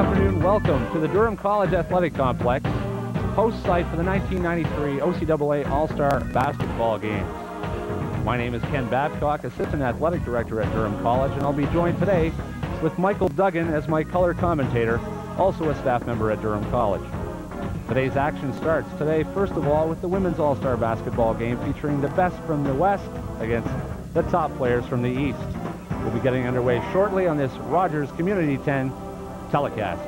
Afternoon, welcome to the Durham College Athletic Complex, host site for the 1993 OCAA All-Star Basketball Games. My name is Ken Babcock, Assistant Athletic Director at Durham College, and I'll be joined today with Michael Duggan as my color commentator, also a staff member at Durham College. Today's action starts today, first of all, with the Women's All-Star Basketball Game featuring the best from the West against the top players from the East. We'll be getting underway shortly on this Rogers Community 10 telecast.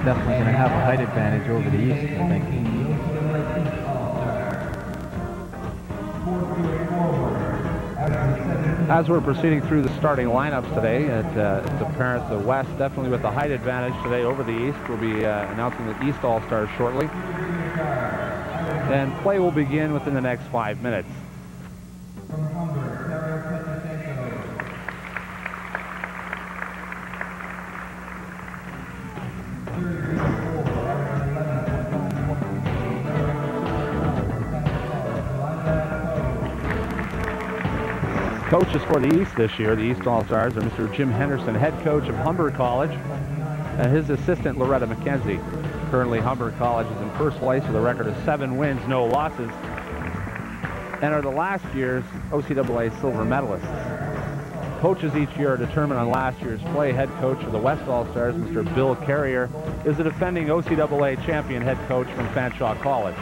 Definitely going to have a height advantage over the East, I think. As we're proceeding through the starting lineups today, it's apparent the West definitely with the height advantage today over the East. We'll be announcing the East All-Stars shortly. And play will begin within the next 5 minutes. Coaches for the East this year, the East All-Stars, are Mr. Jim Henderson, head coach of Humber College, and his assistant, Loretta McKenzie. Currently, Humber College is in first place with a record of 7 wins, no losses, and are the last year's OCAA silver medalists. Coaches each year are determined on last year's play. Head coach of the West All-Stars, Mr. Bill Carrier, is the defending OCAA champion head coach from Fanshawe College.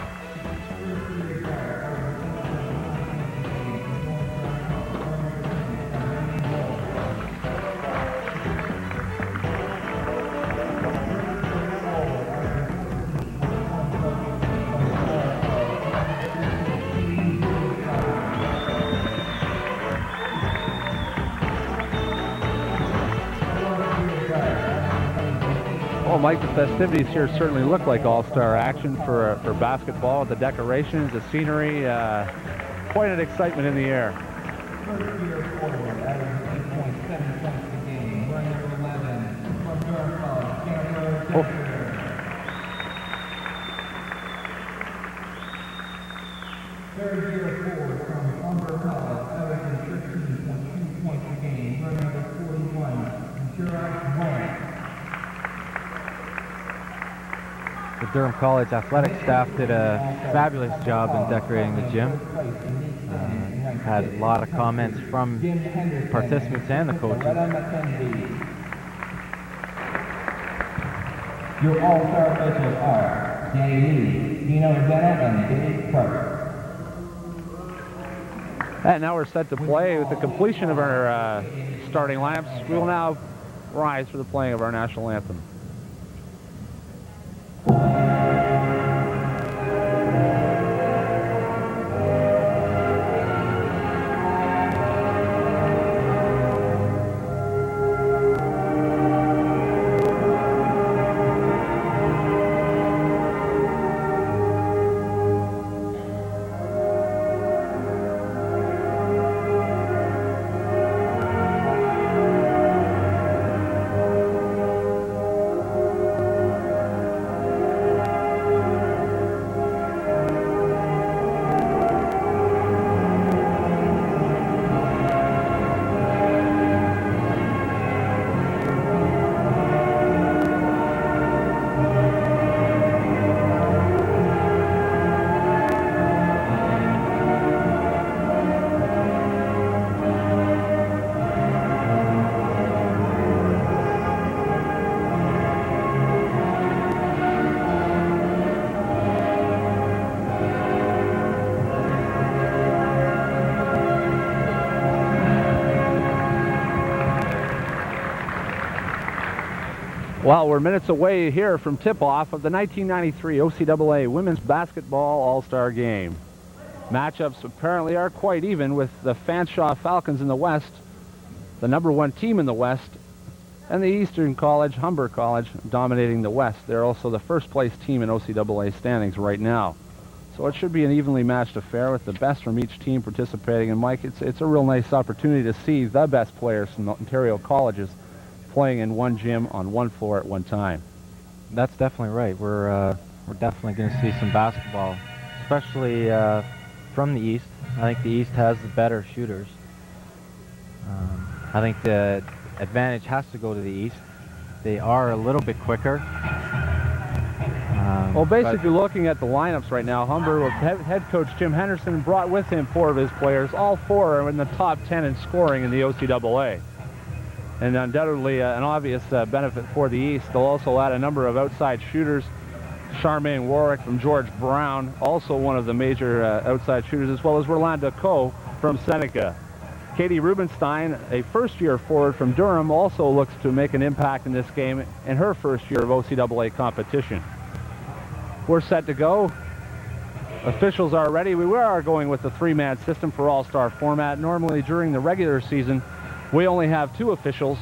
Well, Mike, the festivities here certainly look like all-star action for basketball. The decorations, the scenery, quite an excitement in the air. First-year forward, averaging 8.7 points a game, running number 11 from Durham College, Jennifer. Third-year forward from Humber College, averaging 13.2 points a game, running number 41, Durham. The Durham College athletic staff did a fabulous job in decorating the gym. Had a lot of comments from participants and the coaches. Your all-star officials are Danny Lee, Dino Zeno, and Dave Carter. And now we're set to play. With the completion of our starting lineups, we will now rise for the playing of our national anthem. Well, we're minutes away here from tip-off of the 1993 OCAA Women's Basketball All-Star Game. Matchups apparently are quite even, with the Fanshawe Falcons in the West, the #1 team in the West, and the Eastern College, Humber College, dominating the West. They're also the first-place team in OCAA standings right now. So it should be an evenly matched affair with the best from each team participating. And Mike, it's a real nice opportunity to see the best players from the Ontario colleges playing in one gym on one floor at one time. That's definitely right. We're definitely going to see some basketball, especially from the East. I think the East has the better shooters. I think the advantage has to go to the East. They are a little bit quicker. Well, basically looking at the lineups right now, Humber with head coach Jim Henderson brought with him 4 of his players. All 4 are in the top 10 in scoring in the OCAA. And undoubtedly an obvious benefit for the East. They'll also add a number of outside shooters. Charmaine Warwick from George Brown, also one of the major outside shooters, as well as Rolanda Coe from Seneca. Katie Rubenstein, a first-year forward from Durham, also looks to make an impact in this game in her first year of OCAA competition. We're set to go. Officials are ready. We are going with the 3-man system for all-star format. Normally during the regular season, we only have 2 officials,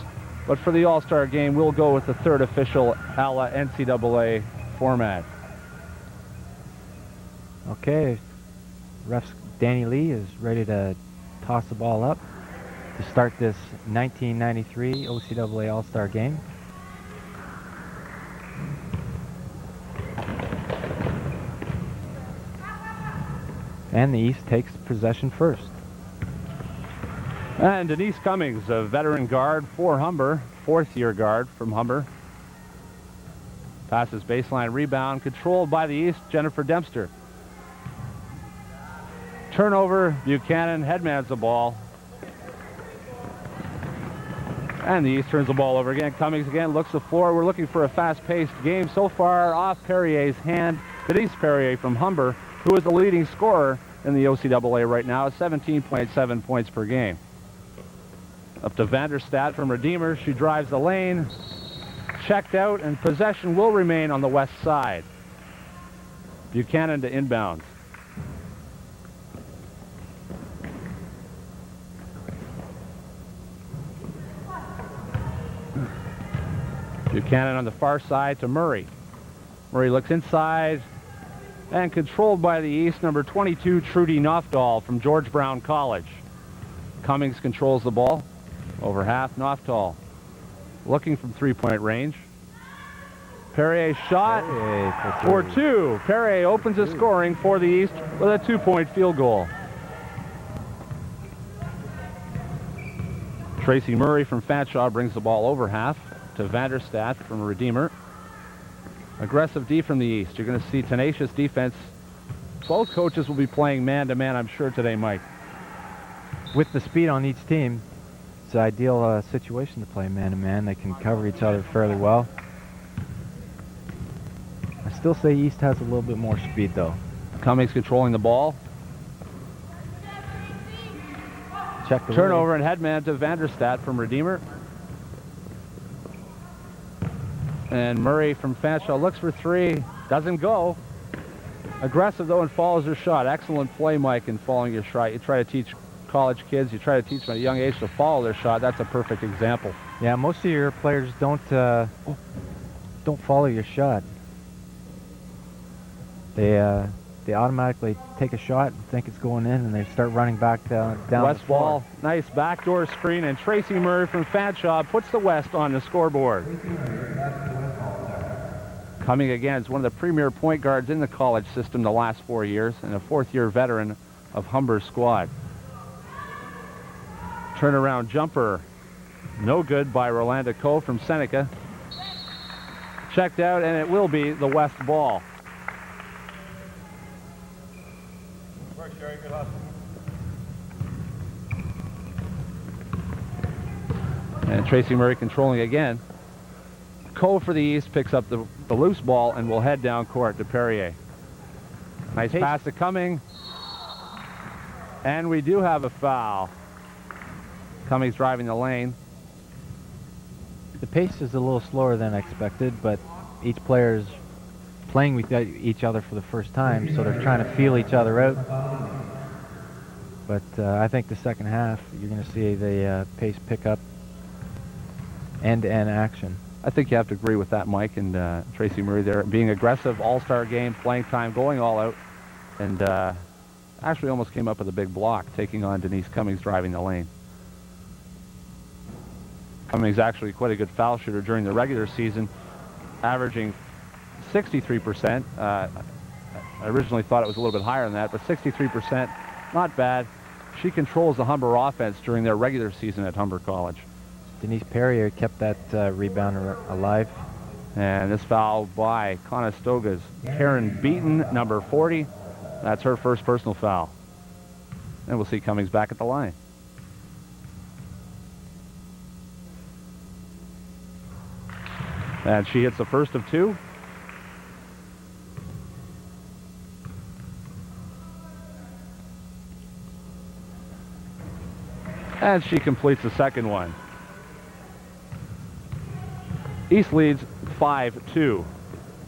but for the All-Star game, we'll go with the 3rd official a la NCAA format. Okay, ref Danny Lee is ready to toss the ball up to start this 1993 OCAA All-Star game. And the East takes possession first. And Denise Cummings, a veteran guard for Humber, 4th-year guard from Humber. Passes baseline rebound, controlled by the East, Jennifer Dempster. Turnover, Buchanan headmans the ball. And the East turns the ball over again. Cummings again looks the floor. We're looking for a fast-paced game. So far, off Perrier's hand, Denise Perrier from Humber, who is the leading scorer in the OCAA right now, 17.7 points per game. Up to Vanderstadt from Redeemer. She drives the lane. Checked out, and possession will remain on the west side. Buchanan to inbounds. Buchanan on the far side to Murray. Murray looks inside and controlled by the East, number 22, Trudy Nofdahl from George Brown College. Cummings controls the ball. Over half, Nofdahl looking from three-point range. Perrier shot for two. Perrier opens the scoring for the East with a two-point field goal. Tracy Murray from Fanshawe brings the ball over half to Vanderstadt from Redeemer. Aggressive D from the East. You're going to see tenacious defense. Both coaches will be playing man-to-man, I'm sure, today, Mike. With the speed on each team, it's an ideal situation to play man-to-man. They can cover each other fairly well. I still say East has a little bit more speed, though. Cummings controlling the ball. Check the turnover and headman to Vanderstadt from Redeemer. And Murray from Fanshawe looks for three. Doesn't go. Aggressive, though, and follows her shot. Excellent play, Mike, in following your shot. You try to teach college kids, you try to teach them at a young age to follow their shot. That's a perfect example. Yeah, most of your players don't follow your shot. They automatically take a shot and think it's going in, and they start running back down West the floor. ball, nice backdoor screen, and Tracy Murray from Fanshawe puts the West on the scoreboard. Coming again is one of the premier point guards in the college system the last 4 years, and a fourth-year veteran of Humber's squad. Turnaround jumper, no good by Rolanda Coe from Seneca. Checked out, and it will be the West ball. And Tracy Murray controlling again. Coe for the East picks up the loose ball and will head down court to Perrier. Nice pass to Cummings. And we do have a foul. Cummings driving the lane. The pace is a little slower than expected, but each player is playing with each other for the first time, so they're trying to feel each other out. But I think the second half, you're going to see the pace pick up, end-to-end action. I think you have to agree with that, Mike, and Tracy Murray there. Being aggressive, all-star game, playing time, going all out, and actually almost came up with a big block, taking on Denise Cummings driving the lane. Cummings actually quite a good foul shooter during the regular season, averaging 63%. I originally thought it was a little bit higher than that, but 63%, not bad. She controls the Humber offense during their regular season at Humber College. Denise Perrier kept that rebound alive. And this foul by Conestoga's Karen Beaton, number 40. That's her first personal foul. And we'll see Cummings back at the line. And she hits the first of two. And she completes the second one. East leads 5-2.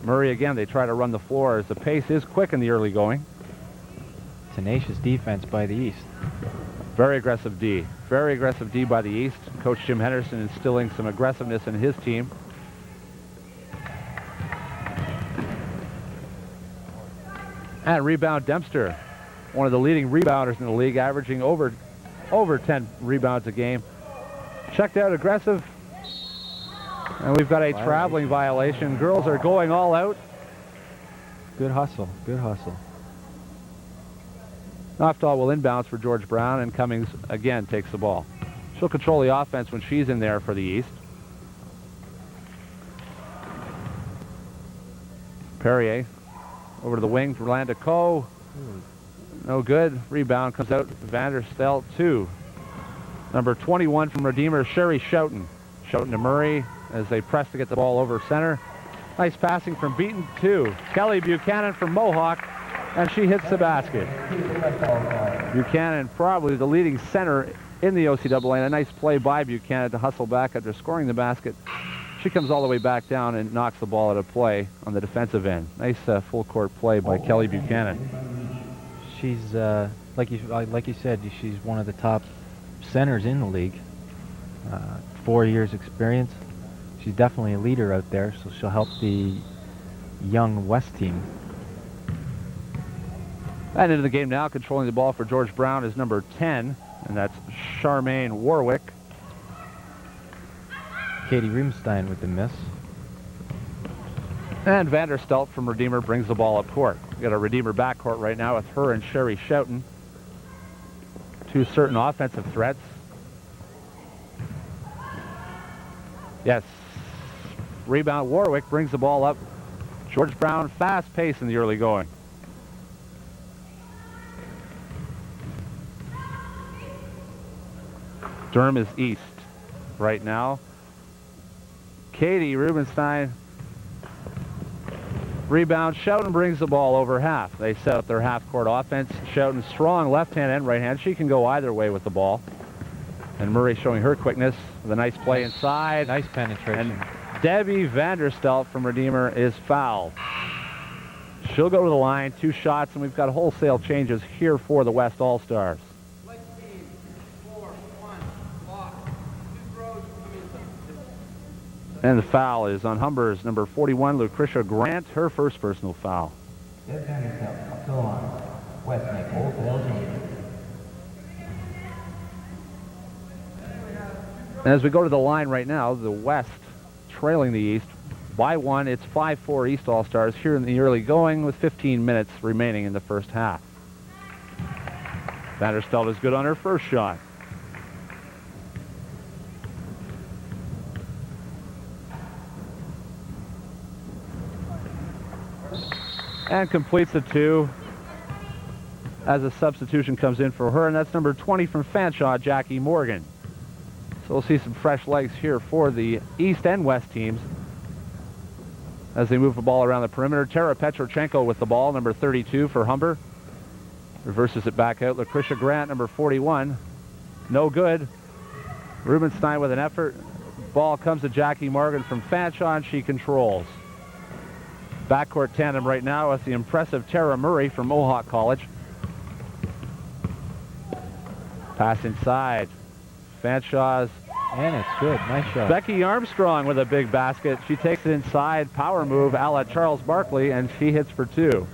Murray again, they try to run the floor as the pace is quick in the early going. Tenacious defense by the East. Very aggressive D. Very aggressive D by the East. Coach Jim Henderson instilling some aggressiveness in his team. And rebound Dempster, one of the leading rebounders in the league, averaging over 10 rebounds a game. Checked out, aggressive. And we've got a traveling violation. Girls are going all out. Good hustle, good hustle. Nofdahl will inbounds for George Brown, and Cummings again takes the ball. She'll control the offense when she's in there for the East. Perrier over to the wing for Rolanda Coe. No good. Rebound comes out. Vanderstelt 2. Number 21 from Redeemer, Sherry Schouten. Schouten to Murray as they press to get the ball over center. Nice passing from Beaton 2. Kelly Buchanan from Mohawk, and she hits the basket. Buchanan probably the leading center in the OCAA, and a nice play by Buchanan to hustle back after scoring the basket. She comes all the way back down and knocks the ball out of play on the defensive end. Nice full court play by Kelly Buchanan. She's like you said, she's one of the top centers in the league. 4 years experience. she's definitely a leader out there, so she'll help the young West team. And into the game now, controlling the ball for George Brown is number 10, and that's Charmaine Warwick. Katie Rubenstein with the miss. And Vanderstelt from Redeemer brings the ball up court. We've got a Redeemer backcourt right now with her and Sherry Schouten. Two certain offensive threats. Yes. Rebound, Warwick brings the ball up. George Brown, fast pace in the early going. Durham is east right now. Katie Rubenstein. Rebound, Schouten brings the ball over half. They set up their half-court offense. Schouten, strong left-hand and right-hand. She can go either way with the ball. And Murray showing her quickness with a nice play inside. Nice penetration. And Debbie Vanderstelt from Redeemer is fouled. She'll go to the line, 2 shots, and we've got wholesale changes here for the West All-Stars. And the foul is on Humber's number 41, Lucretia Grant, her first personal foul. Deb Vanderstelt, still on. West make wholesale changes. And as we go to the line right now, the West trailing the East by 1. It's 5-4 East All-Stars here in the early going with 15 minutes remaining in the first half. Vanderstelt is good on her first shot. And completes the 2 as a substitution comes in for her, and that's number 20 from Fanshawe, Jackie Morgan. So we'll see some fresh legs here for the East and West teams as they move the ball around the perimeter. Tara Petrochenko with the ball, number 32 for Humber. Reverses it back out. Lucretia Grant, number 41. No good. Rubenstein with an effort. Ball comes to Jackie Morgan from Fanshawe, and she controls. Backcourt tandem right now with the impressive Tara Murray from Mohawk College. Pass inside. Fanshaw's. And it's good. Nice shot. Becky Armstrong with a big basket. She takes it inside. Power move a la Charles Barkley, and she hits for 2.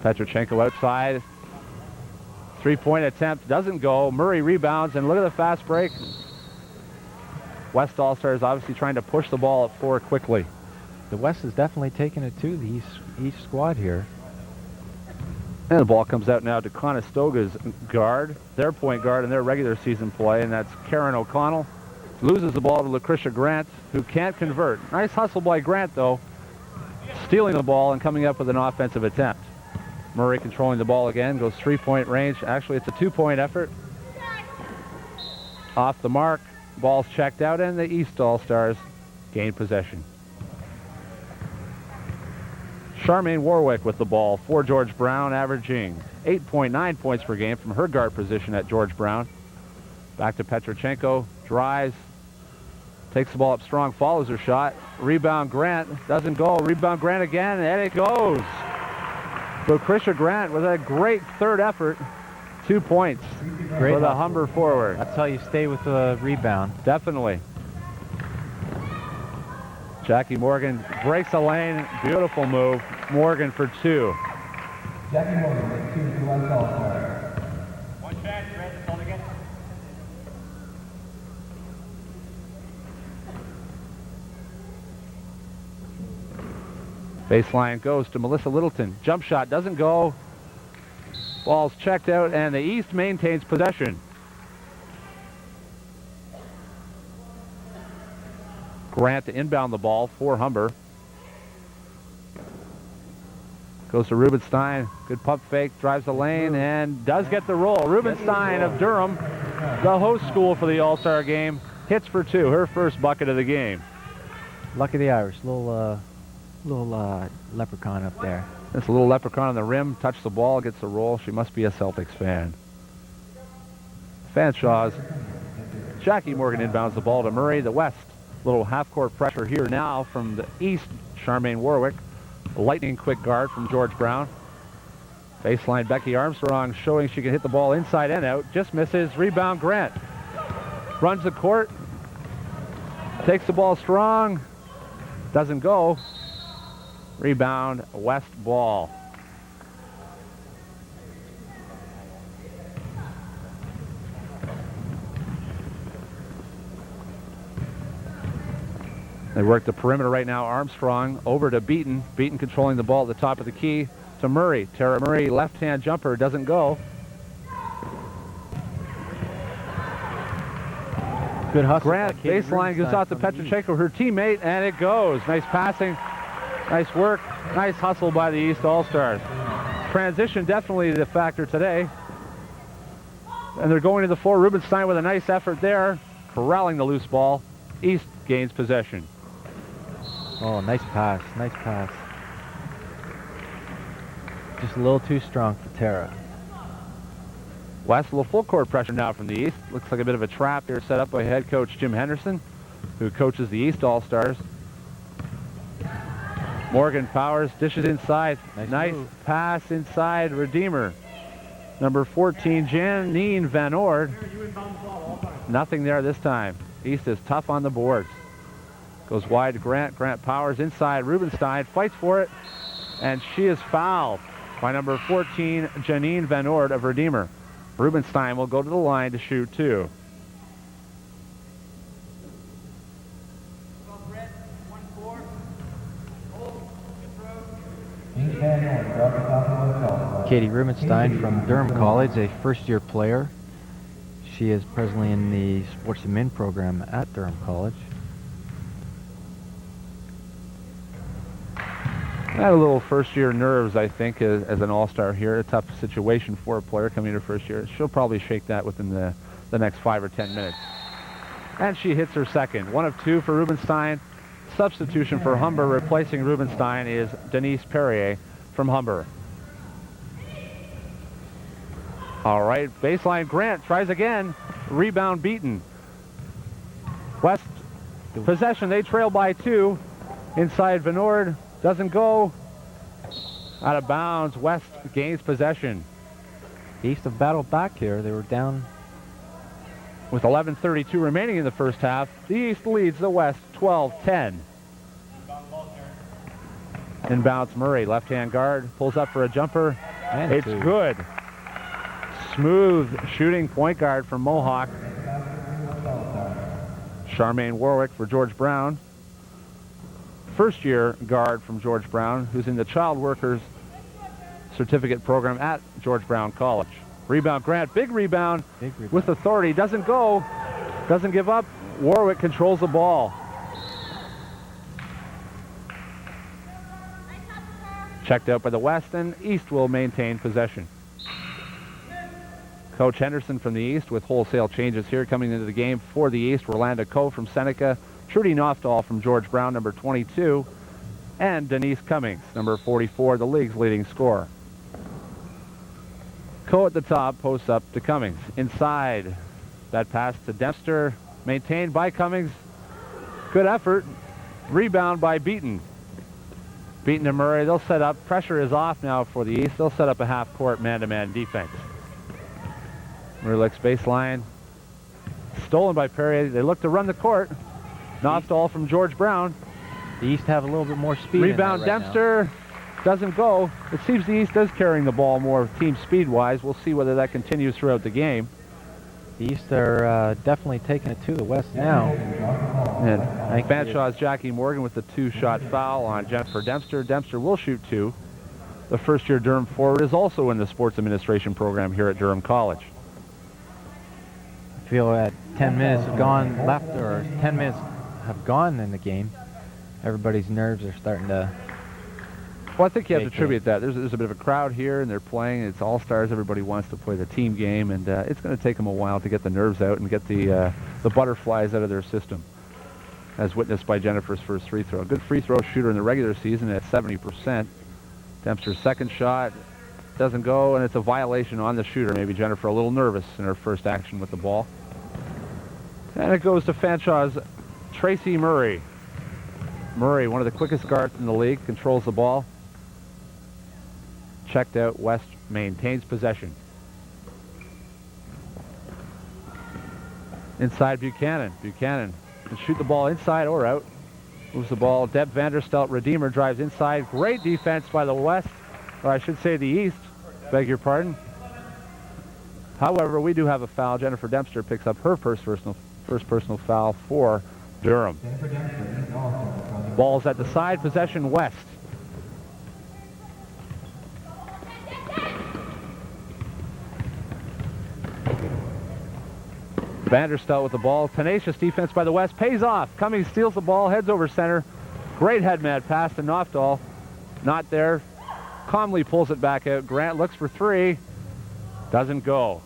Petrochenko outside. 3-point attempt doesn't go. Murray rebounds, and look at the fast break. West All-Stars obviously trying to push the ball up 4 quickly. The West is definitely taking it to the East squad here. And the ball comes out now to Conestoga's guard, their point guard in their regular season play, and that's Karen O'Connell. Loses the ball to Lucretia Grant, who can't convert. Nice hustle by Grant, though, stealing the ball and coming up with an offensive attempt. Murray controlling the ball again, goes 3-point range. Actually, it's a 2-point effort. Off the mark, ball's checked out, and the East All-Stars gain possession. Charmaine Warwick with the ball for George Brown, averaging 8.9 points per game from her guard position at George Brown. Back to Petrochenko, drives, takes the ball up strong, follows her shot. Rebound Grant, doesn't go. Rebound Grant again, and it goes. Lucretia Grant with a great third effort. 2 points for the Humber forward. That's how you stay with the rebound. Definitely. Jackie Morgan breaks a lane. Beautiful move. Morgan for 2. Jackie Morgan with 2 for West All-Stars. One chance, Red, that's all again. Baseline goes to Melissa Littleton. Jump shot doesn't go. Ball's checked out, and the East maintains possession. Grant to inbound the ball for Humber. Goes to Rubenstein. Good pump fake, drives the lane, and does get the roll. Rubenstein of Durham, the host school for the All-Star game, hits for 2, her first bucket of the game. Luck of the Irish. Little leprechaun up there. This little leprechaun on the rim, touched the ball, gets the roll. She must be a Celtics fan. Fanshaw's Jackie Morgan inbounds the ball to Murray. The West, little half-court pressure here now from the East. Charmaine Warwick, a lightning quick guard from George Brown. Baseline Becky Armstrong showing she can hit the ball inside and out. Just misses. Rebound Grant. Runs the court. Takes the ball strong. Doesn't go. Rebound, West ball. They work the perimeter right now. Armstrong over to Beaton. Beaton controlling the ball at the top of the key to Murray. Tara Murray, left-hand jumper, doesn't go. Good hustle. Grant, baseline, goes out to Petrochenko, her teammate, and it goes. Nice passing, nice work, nice hustle by the East All-Stars. Transition definitely the factor today. And they're going to the floor. Rubenstein with a nice effort there, corralling the loose ball. East gains possession. Oh, nice pass, nice pass. Just a little too strong for Tara. West, a little full court pressure now from the East. Looks like a bit of a trap here set up by head coach Jim Henderson, who coaches the East All-Stars. Morgan Powers dishes inside. Nice pass inside. Redeemer. Number 14, Janine Van Ord. Nothing there this time. East is tough on the boards. Goes wide to Grant. Grant Powers inside. Rubenstein fights for it, and she is fouled by number 14, Janine Van Ord of Redeemer. Rubenstein will go to the line to shoot two. Katie Rubenstein from Durham College, a first-year player. She is presently in the Sports Admin program at Durham College. Had a little first-year nerves, I think, as an all-star here. A tough situation for a player coming into first year. She'll probably shake that within the next 5 or 10 minutes. And she hits her second. 1 of 2 for Rubenstein. Substitution for Humber. Replacing Rubenstein is Denise Perrier from Humber. All right, baseline Grant tries again. Rebound Beaton. West possession. They trail by 2. Inside Van Ord. Doesn't go. Out of bounds. West gains possession. East have battled back here. They were down with 11:32 remaining in the first half. The East leads the West 12-10. Inbounds Murray, left-hand guard, pulls up for a jumper. And it's good. Smooth shooting point guard from Mohawk. Charmaine Warwick for George Brown. First-year guard from George Brown, who's in the Child Workers Certificate program at George Brown College. Rebound Grant, big rebound with authority. Doesn't go, doesn't give up. Warwick controls the ball. Checked out by the West, and East will maintain possession. Coach Henderson from the East with wholesale changes here coming into the game for the East. Rolanda Coe from Seneca, Trudy Noftal from George Brown, number 22, and Denise Cummings, number 44, the league's leading scorer. Coe at the top, posts up to Cummings. Inside, that pass to Dempster, maintained by Cummings. Good effort. Rebound by Beaton. Beaton and Murray, they'll set up. Pressure is off now for the East. They'll set up a half-court man-to-man defense. Murlick's baseline. Stolen by Perry. They look to run the court. Noftal from George Brown. The East have a little bit more speed. Rebound right Dempster. Doesn't go. It seems the East is carrying the ball more team speed-wise. We'll see whether that continues throughout the game. The East are definitely taking it to the West now. And Fanshaw's Jackie Morgan with the 2-shot foul on Jennifer Dempster. Dempster will shoot 2. The first-year Durham forward is also in the sports administration program here at Durham College. I feel that 10 minutes have gone left, or 10 minutes have gone in the game. Everybody's nerves are starting to... Well, I think you have to attribute that. There's a bit of a crowd here, and they're playing. It's all-stars. Everybody wants to play the team game, and it's going to take them a while to get the nerves out and get the butterflies out of their system, as witnessed by Jennifer's first free throw. Good free throw shooter in the regular season at 70%. Dempster's second shot doesn't go, and it's a violation on the shooter. Maybe Jennifer a little nervous in her first action with the ball. And it goes to Fanshaw's Tracy Murray. Murray, one of the quickest guards in the league, controls the ball. Checked out. West maintains possession. Inside Buchanan. Buchanan can shoot the ball inside or out. Moves the ball. Deb Vanderstelt, Redeemer, drives inside. Great defense by the West, or I should say the East. Beg your pardon. However, we do have a foul. Jennifer Dempster picks up her first personal foul for Durham. Ball's at the side. Possession West. Vanderstelt with the ball. Tenacious defense by the West. Pays off. Cummings steals the ball. Heads over center. Great head-mad pass to Knofdahl. Not there. Calmly pulls it back out. Grant looks for three. Doesn't go.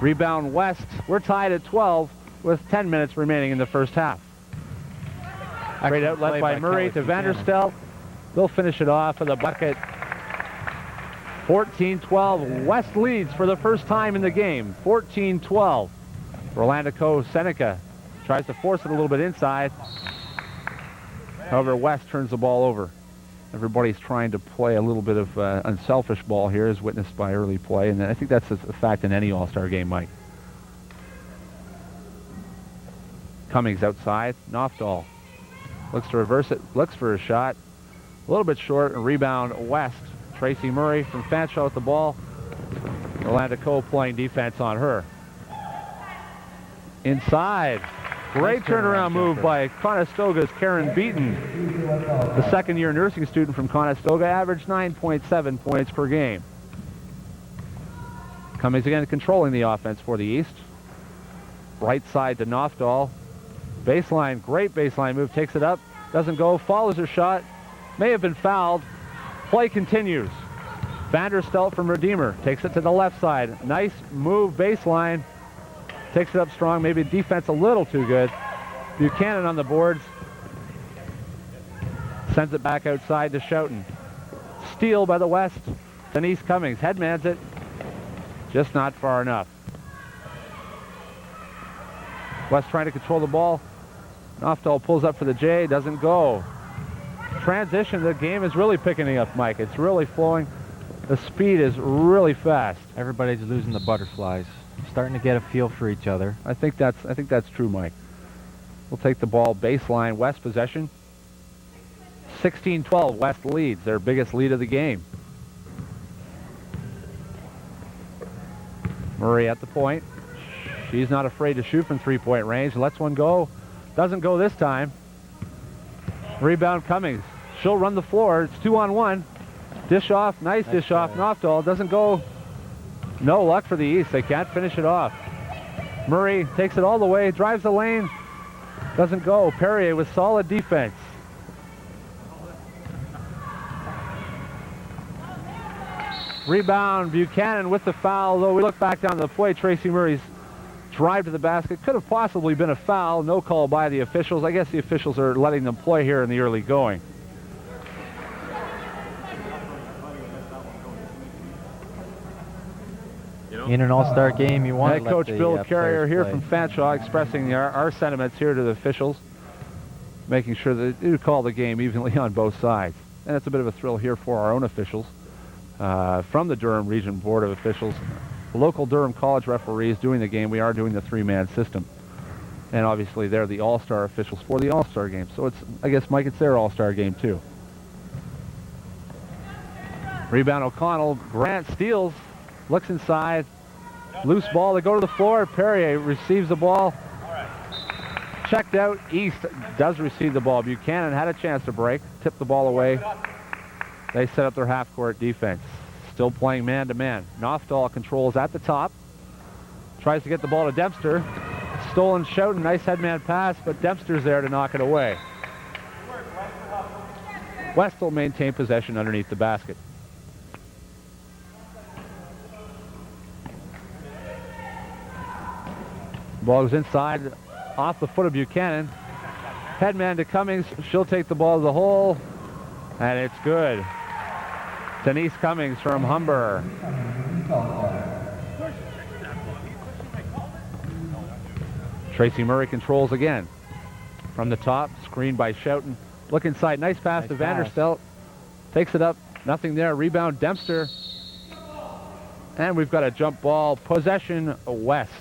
Rebound West. We're tied at 12 with 10 minutes remaining in the first half. Great outlet by Murray to Vanderstelt. They'll finish it off with a bucket. 14-12. West leads for the first time in the game. 14-12. Rolanda Co. Seneca tries to force it a little bit inside. However, West turns the ball over. Everybody's trying to play a little bit of unselfish ball here, as witnessed by early play, and I think that's a fact in any All-Star game, Mike. Cummings outside. Knofdahl looks to reverse it. Looks for a shot. A little bit short. Rebound West. Tracy Murray from Fanshawe with the ball. Rolanda Co. playing defense on her. Inside. Great turnaround move by Conestoga's Karen Beaton. The second-year nursing student from Conestoga averaged 9.7 points per game. Cummings again controlling the offense for the East. Right side to Knofdahl. Baseline, great baseline move. Takes it up. Doesn't go. Follows her shot. May have been fouled. Play continues. Vanderstelt from Redeemer takes it to the left side. Nice move, baseline. Takes it up strong. Maybe defense a little too good. Buchanan on the boards. Sends it back outside to Schouten. Steal by the West. Denise Cummings headmans it. Just not far enough. West trying to control the ball. Knofdahl pulls up for the J. Doesn't go. Transition, the game is really picking up, Mike. It's really flowing. The speed is really fast. Everybody's losing the butterflies. Starting to get a feel for each other. I think that's true, Mike. We'll take the ball baseline. West possession. 16-12. West leads. Their biggest lead of the game. Murray at the point. She's not afraid to shoot from three-point range. Lets one go. Doesn't go this time. Rebound Cummings. She'll run the floor. It's 2-on-1. Dish off. Nice dish off. Knofdahl doesn't go. No luck for the East. They can't finish it off. Murray takes it all the way. Drives the lane. Doesn't go. Perrier with solid defense. Rebound. Buchanan with the foul. Though we look back down the play, Tracy Murray's drive to the basket could have possibly been a foul. No call by the officials. I guess the officials are letting them play here in the early going. In an all-star game, you want Head to coach Bill Carrier here play. from Fanshawe expressing our sentiments here to the officials, making sure that they do call the game evenly on both sides. And it's a bit of a thrill here for our own officials from the Durham Region Board of Officials. The local Durham College referees doing the game. We are doing the three-man system. And obviously they're the all-star officials for the all-star game. So it's, I guess, Mike, it's their all-star game too. Rebound O'Connell. Grant steals. Looks inside. Loose ball. They go to the floor. Perrier receives the ball. Checked out. East does receive the ball. Buchanan had a chance to break. Tipped the ball away. They set up their half-court defense. Still playing man-to-man. Knofdahl controls at the top. Tries to get the ball to Dempster. Stolen Schouten. Nice headman pass, but Dempster's there to knock it away. West will maintain possession underneath the basket. Ball goes inside, off the foot of Buchanan. Headman to Cummings. She'll take the ball to the hole, and it's good. Denise Cummings from Humber. Tracy Murray controls again. From the top, screened by Schouten. Look inside, nice pass to Vanderstelt. Takes it up, nothing there. Rebound Dempster. And we've got a jump ball. Possession West.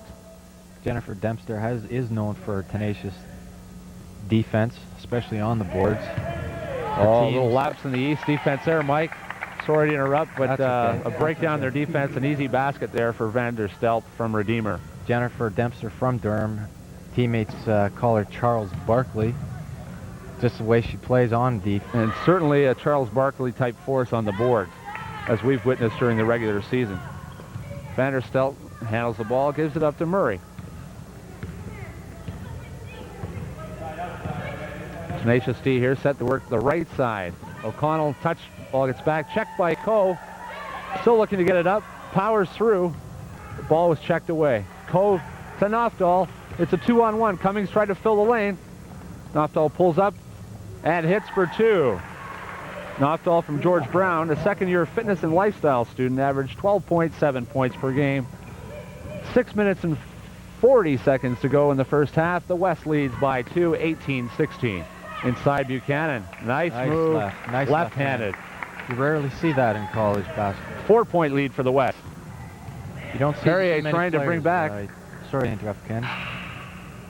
Jennifer Dempster is known for tenacious defense, especially on the boards. Oh, a little lapse in the East defense there, Mike. Sorry to interrupt, but That's okay. a breakdown in their defense, an easy basket there for Van der Stelp from Redeemer. Jennifer Dempster from Durham. Teammates call her Charles Barkley. Just the way she plays on defense. And certainly a Charles Barkley type force on the board, as we've witnessed during the regular season. Van der Stelp handles the ball, gives it up to Murray. Tenacious D here, set to work the right side. O'Connell touch, ball gets back, checked by Coe. Still looking to get it up, powers through. The ball was checked away. Coe to Nofdahl. It's a 2-on-1. Cummings tried to fill the lane. Nofdahl pulls up and hits for two. Nofdahl from George Brown, a second-year fitness and lifestyle student, averaged 12.7 points per game. 6 minutes and 40 seconds to go in the first half. The West leads by 2, 18-16. Inside Buchanan. Nice move. Nice left-handed. You rarely see that in college basketball. 4-point lead for the West. You don't see Perrier too many trying to bring back. Sorry to interrupt, Ken.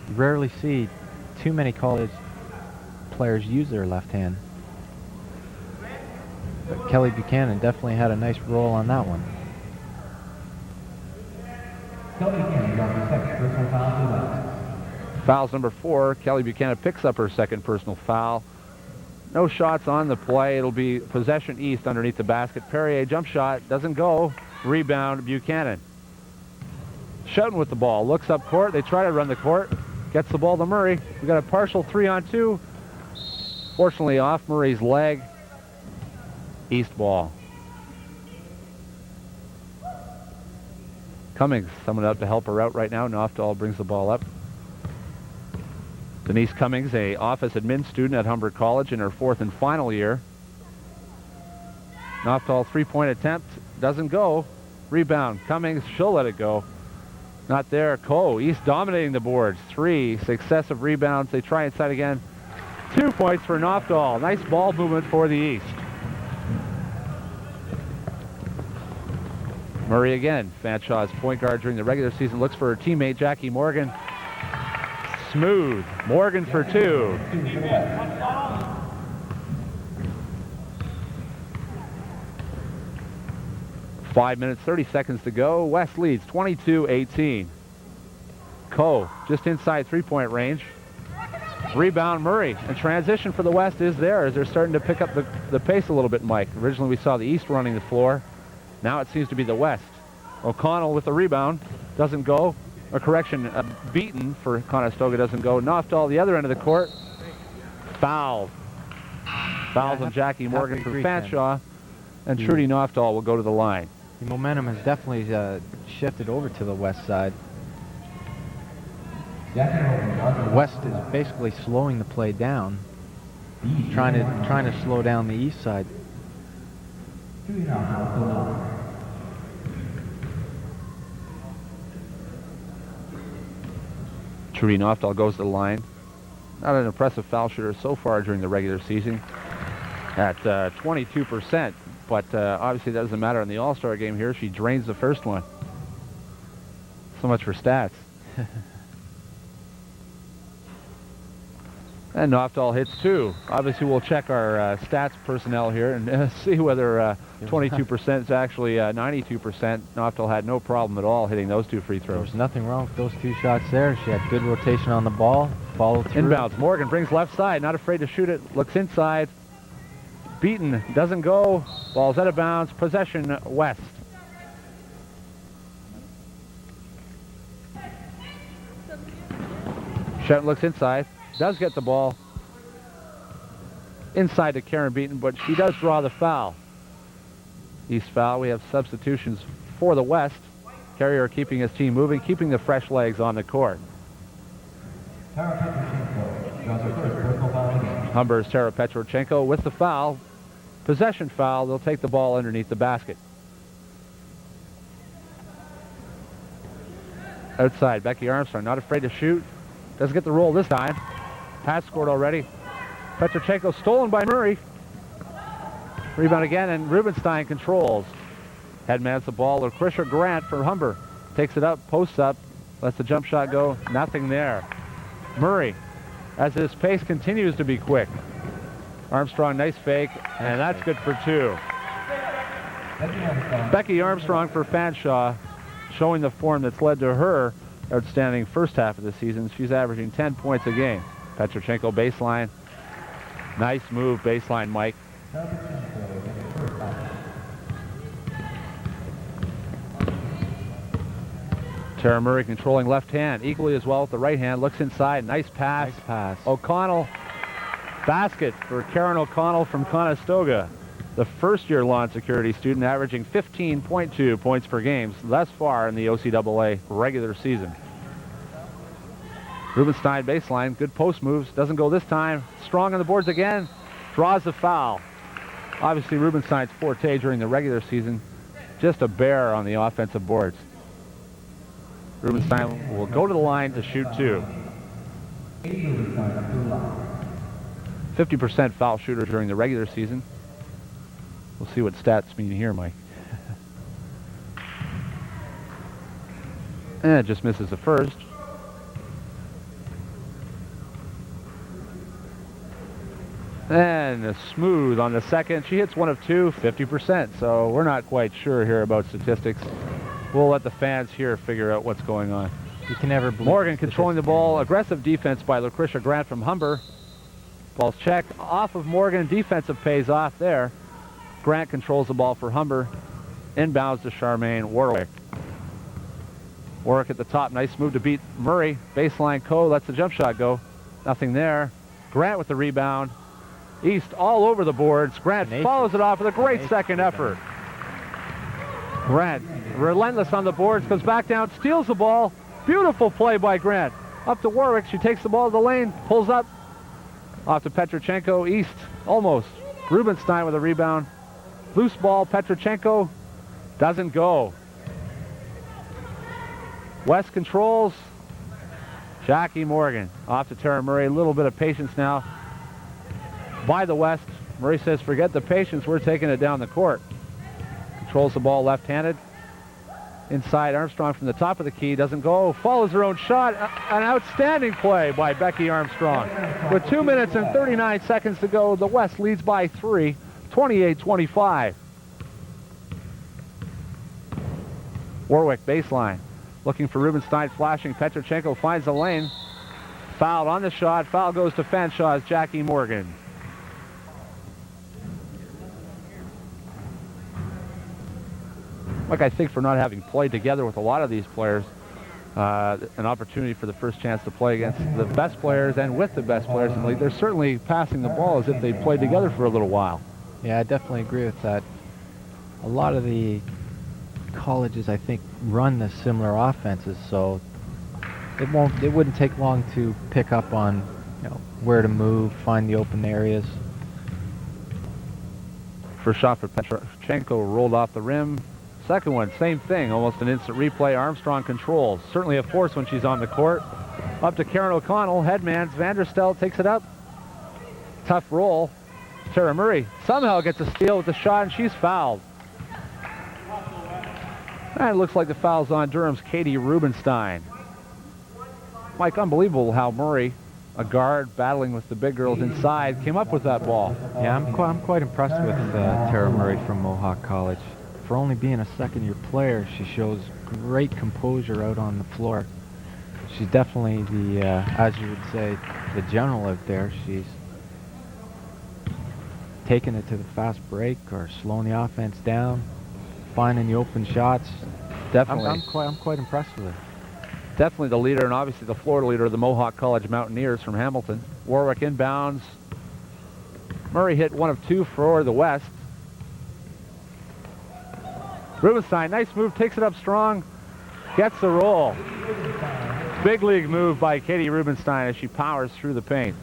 You rarely see too many college players use their left hand. But Kelly Buchanan definitely had a nice roll on that one. Kelly Buchanan got the second personal foul for the West. Foul's number 4. Kelly Buchanan picks up her second personal foul. No shots on the play. It'll be possession East underneath the basket. Perrier jump shot, doesn't go. Rebound Buchanan. Shoughton with the ball, looks up court. They try to run the court. Gets the ball to Murray. We got a partial 3-on-2. Fortunately off Murray's leg. East ball. Cummings, someone up to help her out right now. Nofdahl brings the ball up. Denise Cummings, a office admin student at Humber College in her 4th and final year. Nofdahl 3-point attempt, doesn't go. Rebound, Cummings, she'll let it go. Not there, Coe, East dominating the boards. 3 successive rebounds, they try inside again. 2 points for Nofdahl, nice ball movement for the East. Murray again, Fanshaw's point guard during the regular season, looks for her teammate Jackie Morgan. Smooth, Morgan for 2. Five minutes, 30 seconds to go. West leads 22-18. Coe just inside 3-point range. Rebound Murray. And transition for the West is there as they're starting to pick up the pace a little bit, Mike. Originally we saw the East running the floor. Now it seems to be the West. O'Connell with the rebound. Doesn't go. A correction, beaten for Conestoga, doesn't go. Nofdahl the other end of the court. Foul. Fouls on Jackie Morgan for Fanshawe. And Trudy Nofdahl will go to the line. The momentum has definitely shifted over to the West side. The West is basically slowing the play down, trying to slow down the East side. Trudy Nofdahl goes to the line. Not an impressive foul shooter so far during the regular season at 22%, but obviously that doesn't matter in the All-Star game here. She drains the first one. So much for stats. And Nofdahl hits 2. Obviously we'll check our stats personnel here and see whether 22% is actually 92%. Nofdahl had no problem at all hitting those 2 free throws. There was nothing wrong with those 2 shots there. She had good rotation on the ball, followed through. Inbounds, Morgan brings left side, not afraid to shoot it, looks inside. Beaten, doesn't go, ball's out of bounds, possession West. Shoughton looks inside, does get the ball inside to Karen Beaton, but she does draw the foul. East foul. We have substitutions for the West. Carrier keeping his team moving, keeping the fresh legs on the court. Humber's Tara Petrochenko with the foul. Possession foul. They'll take the ball underneath the basket. Outside, Becky Armstrong, not afraid to shoot. Doesn't get the roll this time. Pass scored already. Petrochenko stolen by Murray. Rebound again, and Rubenstein controls. Headman's the ball. Lucretia Grant for Humber. Takes it up, posts up. Lets the jump shot go. Nothing there. Murray, as his pace continues to be quick. Armstrong, nice fake, and that's good for 2. Becky Armstrong for Fanshawe, showing the form that's led to her outstanding first half of the season. She's averaging 10 points a game. Petrochenko baseline. Nice move, baseline, Mike. Tara Murray controlling left hand, equally as well with the right hand. Looks inside, nice pass. Nice pass. O'Connell, basket for Karen O'Connell from Conestoga. The first-year lawn security student, averaging 15.2 points per game thus far in the OCAA regular season. Rubenstein baseline, good post moves, doesn't go this time. Strong on the boards again, draws the foul. Obviously Rubenstein's forte during the regular season, just a bear on the offensive boards. Rubenstein will go to the line to shoot 2. 50% foul shooter during the regular season. We'll see what stats mean here, Mike. And it just misses the first. And smooth on the second. She hits 1 of 2, 50%. So we're not quite sure here about statistics. We'll let the fans here figure out what's going on. You can never believe Morgan controlling the ball. Aggressive defense by Lucretia Grant from Humber. Ball's checked off of Morgan. Defensive pays off there. Grant controls the ball for Humber. Inbounds to Charmaine Warwick. Warwick at the top. Nice move to beat Murray. Baseline Coe lets the jump shot go. Nothing there. Grant with the rebound. East all over the boards. Grant follows it off with a great second effort. Grant, relentless on the boards, goes back down, steals the ball. Beautiful play by Grant. Up to Warwick. She takes the ball to the lane, pulls up. Off to Petrochenko. East, almost. Rubenstein with a rebound. Loose ball, Petrochenko. Doesn't go. West controls. Jackie Morgan. Off to Tara Murray. A little bit of patience now by the West. Murray says, forget the patience. We're taking it down the court. Controls the ball left-handed. Inside, Armstrong from the top of the key. Doesn't go. Follows her own shot. An outstanding play by Becky Armstrong. With 2 minutes and 39 seconds to go, the West leads by 3, 28-25. Warwick baseline. Looking for Rubenstein, flashing. Petrochenko finds the lane. Fouled on the shot. Foul goes to Fanshawe's Jackie Morgan. Like I think for not having played together with a lot of these players, an opportunity for the first chance to play against the best players and with the best players in the league. They're certainly passing the ball as if they played together for a little while. Yeah, I definitely agree with that. A lot of the colleges, I think, run the similar offenses, so it wouldn't take long to pick up on, where to move, find the open areas. First shot for Petrochenko rolled off the rim. Second one, same thing, almost an instant replay. Armstrong controls. Certainly a force when she's on the court. Up to Karen O'Connell. Headmans. Vanderstel takes it up. Tough roll. Tara Murray somehow gets a steal with the shot, and she's fouled. And it looks like the foul's on Durham's Katie Rubenstein. Mike, unbelievable how Murray, a guard battling with the big girls inside, came up with that ball. Yeah, I'm quite impressed with Tara Murray from Mohawk College. For only being a second-year player, she shows great composure out on the floor. She's definitely the, as you would say, the general out there. She's taking it to the fast break or slowing the offense down, finding the open shots. Definitely. I'm quite impressed with her. Definitely the leader, and obviously the Florida leader of the Mohawk College Mountaineers from Hamilton. Warwick inbounds. Murray hit 1 of 2 for the West. Rubenstein, nice move, takes it up strong, gets the roll. Big league move by Katie Rubenstein as she powers through the paint.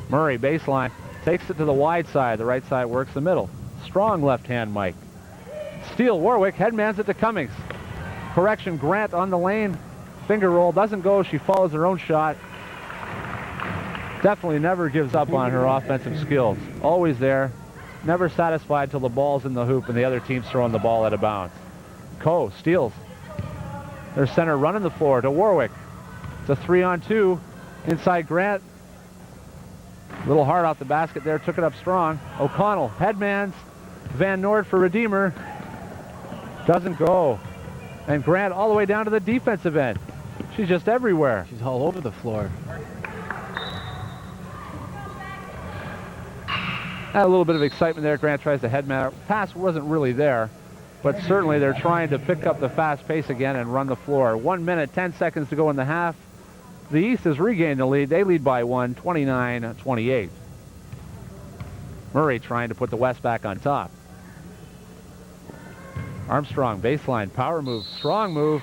Murray, baseline, takes it to the wide side. The right side works the middle. Strong left hand, Mike. Steal, Warwick, headmans it to Cummings. Correction, Grant on the lane. Finger roll, doesn't go, she follows her own shot. Definitely never gives up on her offensive skills. Always there. Never satisfied till the ball's in the hoop and the other team's throwing the ball out of bounds. Coe steals. Their center running the floor to Warwick. It's a 3-on-2 inside Grant. A little hard off the basket there, took it up strong. O'Connell, headmans, Van Noord for Redeemer. Doesn't go. And Grant all the way down to the defensive end. She's just everywhere. She's all over the floor. Had a little bit of excitement there. Grant tries to headman. Pass wasn't really there, but certainly they're trying to pick up the fast pace again and run the floor. 1 minute, 10 seconds to go in the half. The East has regained the lead. They lead by 1, 29-28. Murray trying to put the West back on top. Armstrong, baseline, power move, strong move.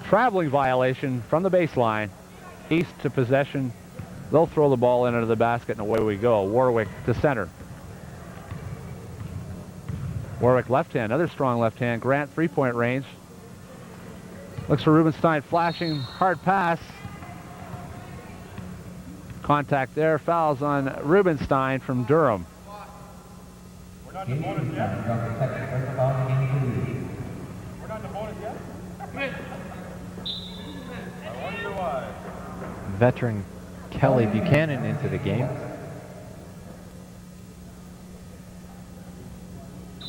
Traveling violation from the baseline. East to possession. They'll throw the ball into the basket and away we go. Warwick to center. Warwick left hand, another strong left hand. Grant, three-point range. Looks for Rubenstein, flashing, hard pass. Contact there, fouls on Rubenstein from Durham. We're not in the bonus yet? We're not in the bonus yet? I wonder why. Veteran Kelly Buchanan into the game.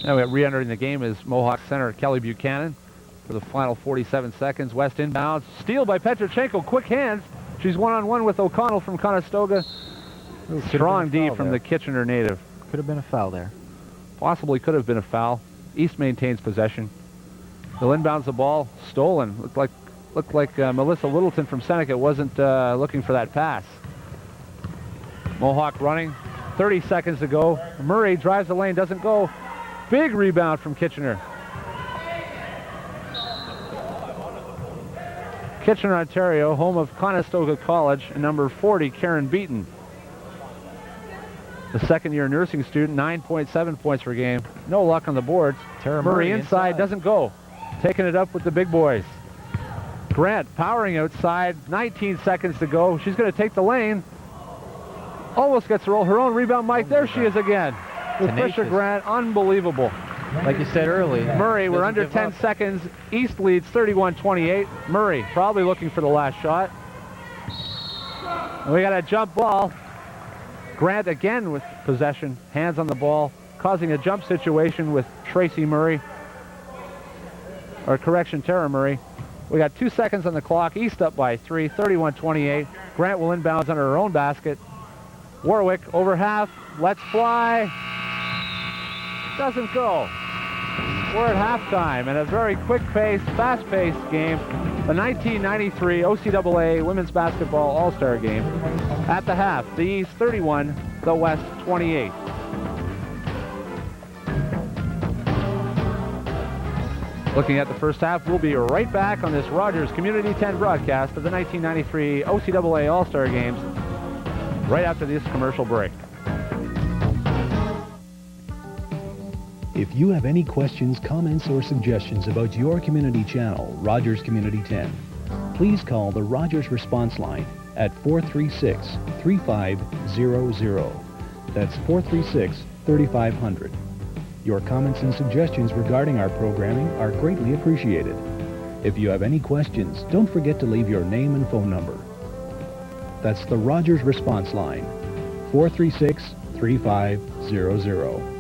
Now re-entering the game is Mohawk center Kelly Buchanan for the final 47 seconds. West inbounds. Steal by Petrochenko. Quick hands. She's one-on-one with O'Connell from Conestoga. Strong D from the Kitchener native. Could have been a foul there. Possibly could have been a foul. East maintains possession. They'll inbounds the ball. Stolen. Looked like Melissa Littleton from Seneca wasn't looking for that pass. Mohawk running. 30 seconds to go. Murray drives the lane. Doesn't go. Big rebound from Kitchener. Kitchener, Ontario, home of Conestoga College, and number 40, Karen Beaton. The second-year nursing student, 9.7 points per game. No luck on the boards. Murray inside, doesn't go. Taking it up with the big boys. Grant powering outside, 19 seconds to go. She's going to take the lane. Almost gets her own rebound. Mike, there she is again. With Fisher Grant, unbelievable. Like you said early. Murray, we're under 10 seconds. East leads 31-28. Murray probably looking for the last shot. And we got a jump ball. Grant again with possession. Hands on the ball, causing a jump situation with Tracy Murray. Or correction, Tara Murray. We got 2 seconds on the clock. East up by 3, 31-28. Grant will inbounds under her own basket. Warwick over half. Let's fly. Doesn't go. We're at halftime in a very quick-paced, fast-paced game. The 1993 OCAA Women's Basketball All-Star Game. At the half, the East 31, the West 28. Looking at the first half, we'll be right back on this Rogers Community 10 broadcast of the 1993 OCAA All-Star Games right after this commercial break. If you have any questions, comments, or suggestions about your community channel, Rogers Community 10, please call the Rogers response line at 436-3500. That's 436-3500. Your comments and suggestions regarding our programming are greatly appreciated. If you have any questions, don't forget to leave your name and phone number. That's the Rogers response line, 436-3500.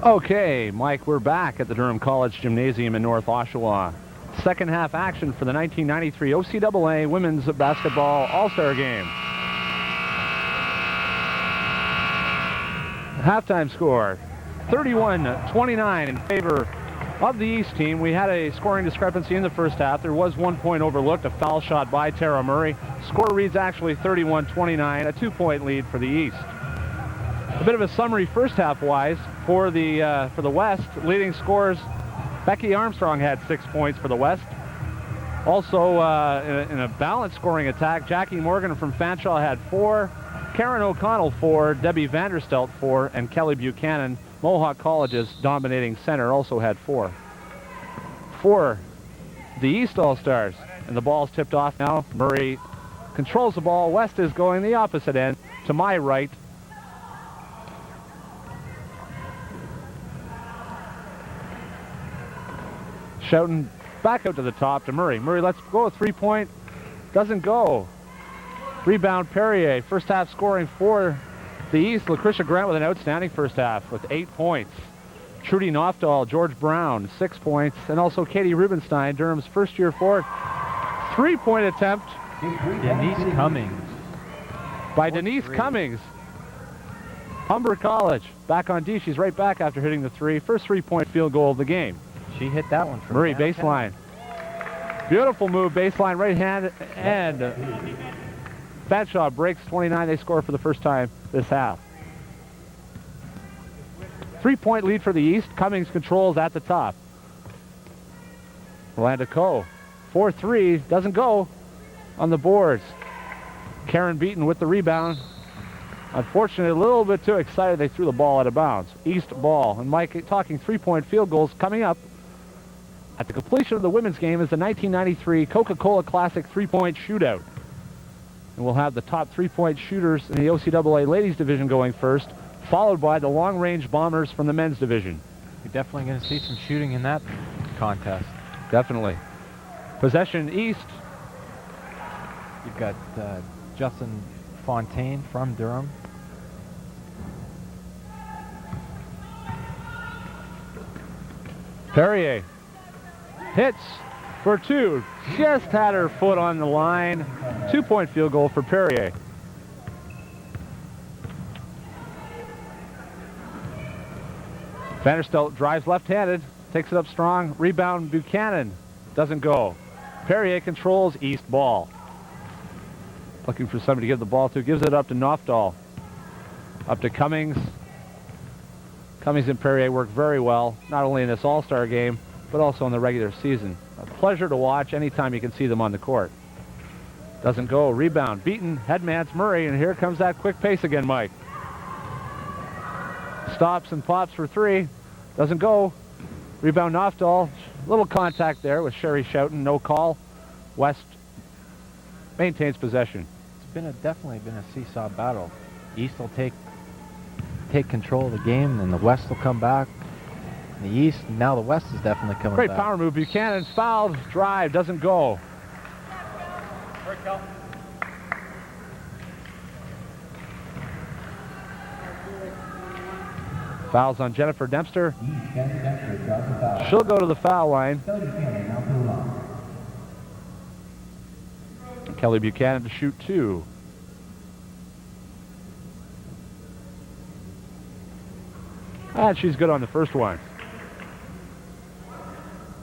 Okay, Mike, we're back at the Durham College Gymnasium in North Oshawa. Second half action for the 1993 OCAA Women's Basketball All-Star Game. Halftime score, 31-29 in favor of the East team. We had a scoring discrepancy in the first half. There was 1 point overlooked, a foul shot by Tara Murray. Score reads actually 31-29, a 2-point lead for the East. A bit of a summary first half-wise for the West. Leading scorers, Becky Armstrong had 6 points for the West. Also in a balanced scoring attack, Jackie Morgan from Fanshawe had 4, Karen O'Connell 4, Debbie Vanderstelt 4, and Kelly Buchanan, Mohawk College's dominating center, also had 4. For the East All-Stars, And the ball's tipped off now. Murray controls the ball. West is going the opposite end to my right. Shouting back out to the top to Murray. Murray lets go a three-point. Doesn't go. Rebound Perrier. First half scoring for the East. Lucretia Grant with an outstanding first half with 8 points. Trudy Nofdahl, George Brown, 6 points. And also Katie Rubenstein, Durham's first-year forward. Three-point attempt. Denise Cummings. By Denise Cummings. Humber College back on D. She's right back after hitting the three. First three-point field goal of the game. She hit that one from Murray downtown. baseline. Beautiful move, baseline, right hand, and Fanshawe breaks 29. They score for the first time this half. 3-point lead for the East. Cummings controls at the top. Rolanda Coe, 4-3, doesn't go on the boards. Karen Beaton with the rebound. Unfortunately, a little bit too excited. They threw the ball out of bounds. East ball. And Mike talking 3-point field goals coming up. At the completion of the women's game is the 1993 Coca-Cola Classic 3-point shootout. And we'll have the top 3-point shooters in the OCAA ladies division going first, followed by the long-range bombers from the men's division. You're definitely going to see some shooting in that contest. Definitely. Possession East. You've got Justin Fontaine from Durham. Perrier hits for two. Just had her foot on the line. 2-point field goal for Perrier. Vanderstelt drives left-handed, takes it up strong. Rebound Buchanan. Doesn't go. Perrier controls East ball. Looking for somebody to give the ball to. Gives it up to Nofdahl. Up to Cummings. Cummings and Perrier work very well, not only in this All-Star game, but also in the regular season. A pleasure to watch anytime you can see them on the court. Doesn't go. Rebound. Beaten. Headman's Murray, and here comes that quick pace again, Mike. Stops and pops for three. Doesn't go. Rebound Nofdahl. Little contact there with Sherry Schouten. No call. West maintains possession. It's definitely been a seesaw battle. East will take control of the game, and the West will come back. The East, now the West is definitely coming Great back. power move. Buchanan's fouled. Drive. Doesn't go. Fouls on Jennifer Dempster. She'll go to the foul line. Kelly Buchanan to shoot two. And she's good on the first one.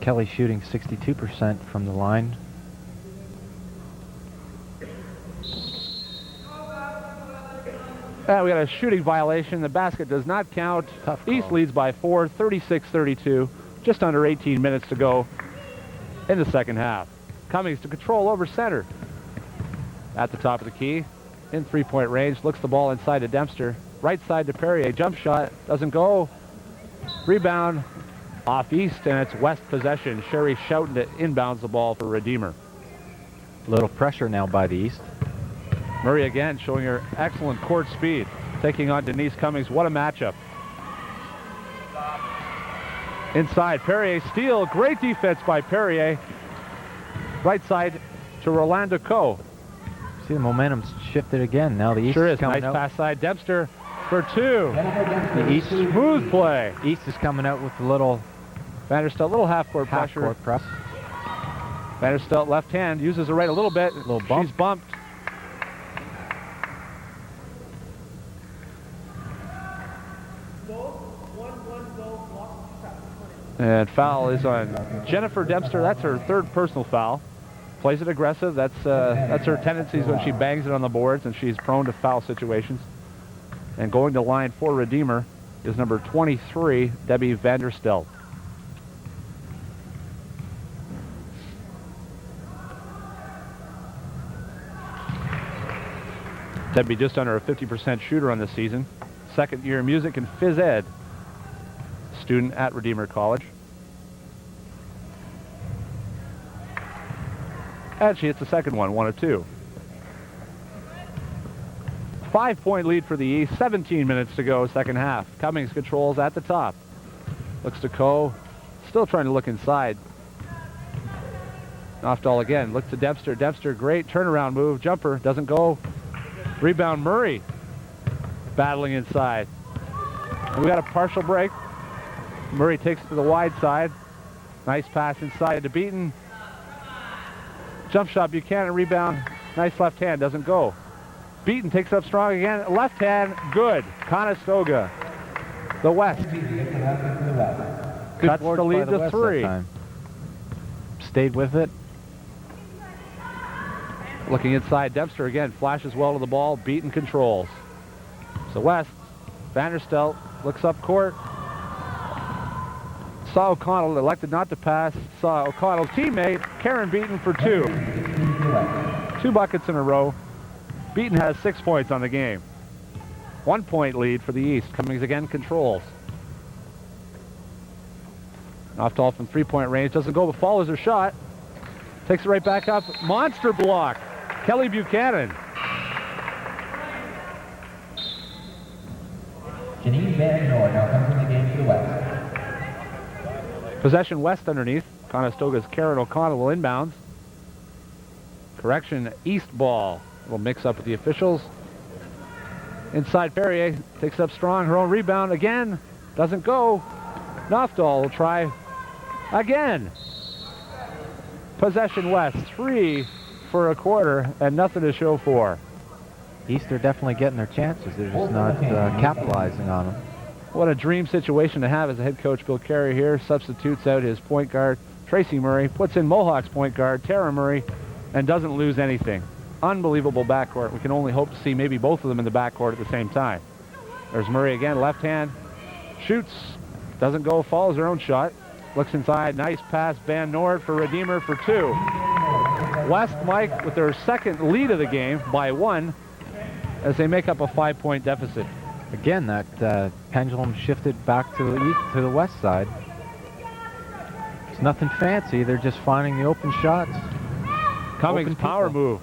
Kelly shooting 62% from the line. And we got a shooting violation. The basket does not count. Tough call. East leads by 4, 36-32. Just under 18 minutes to go in the second half. Cummings to control over center. At the top of the key. In three-point range. Looks the ball inside to Dempster. Right side to Perrier. Jump shot. Doesn't go. Rebound off East, and it's West possession. Sherry Schouten to inbounds the ball for Redeemer. A little pressure now by the East. Murray again showing her excellent court speed. Taking on Denise Cummings. What a matchup. Inside, Perrier steal. Great defense by Perrier. Right side to Rolanda Coe. See, the momentum's shifted again. Now the East Sure is is. coming Nice out. pass side. Dempster for two. The East, Smooth play. East is coming out with a little Vanderstelt, little half-court pressure. half-court press. Vanderstelt left hand, uses the right a little bit. Little bump. She's bumped. And foul is on Jennifer Dempster. That's her third personal foul. Plays it aggressive. That's her tendencies when she bangs it on the boards, and she's prone to foul situations. And going to line for Redeemer is number 23, Debbie Vanderstelt. Debbie just under a 50% shooter on this season. Second year music and phys ed student at Redeemer College. And she hits the second one, 1 of 2. 5-point lead for the East, 17 minutes to go, second half. Cummings controls at the top. Looks to Coe, still trying to look inside. Nofdahl again, looks to Debster. Debster, great turnaround move, jumper, doesn't go. Rebound Murray, battling inside. And we got a partial break. Murray takes it to the wide side. Nice pass inside to Beaton. Jump shot, Buchanan, rebound. Nice left hand, doesn't go. Beaton takes up strong again. Left hand, good. Conestoga, the West. Good Cuts boards the by lead the to West 3. that time. Stayed with it. Looking inside, Debster again flashes well to the ball. Beaton controls. So West, Vanderstelt looks up court. Saw O'Connell, elected not to pass. Saw O'Connell's teammate, Karen Beaton, for 2. 2 buckets in a row. Beaton has 6 points on the game. 1-point lead for the East. Cummings again controls. Nofdahl from 3-point range. Doesn't go, but follows her shot. Takes it right back up. Monster block. Kelly Buchanan. Janine Van Noord now comes in the game for the West. Possession West underneath. Conestoga's Karen O'Connell will inbounds. Correction, East ball. Little mix up with the officials. Inside Ferrier takes up strong. Her own rebound again. Doesn't go. Nofdahl will try again. Possession West. 3 for a quarter and nothing to show for. East are definitely getting their chances. They're just not capitalizing on them. What a dream situation to have as a head coach. Bill Carey here substitutes out his point guard, Tracy Murray, puts in Mohawk's point guard, Tara Murray, and doesn't lose anything. Unbelievable backcourt. We can only hope to see maybe both of them in the backcourt at the same time. There's Murray again, left hand, shoots, doesn't go, follows her own shot, looks inside, nice pass, Van Noord for Redeemer for 2. West, Mike, with their second lead of the game by 1 as they make up a 5-point deficit. Again, that pendulum shifted back to the east, to the west side. It's nothing fancy. They're just finding the open shots. Cummings, Open power people. move.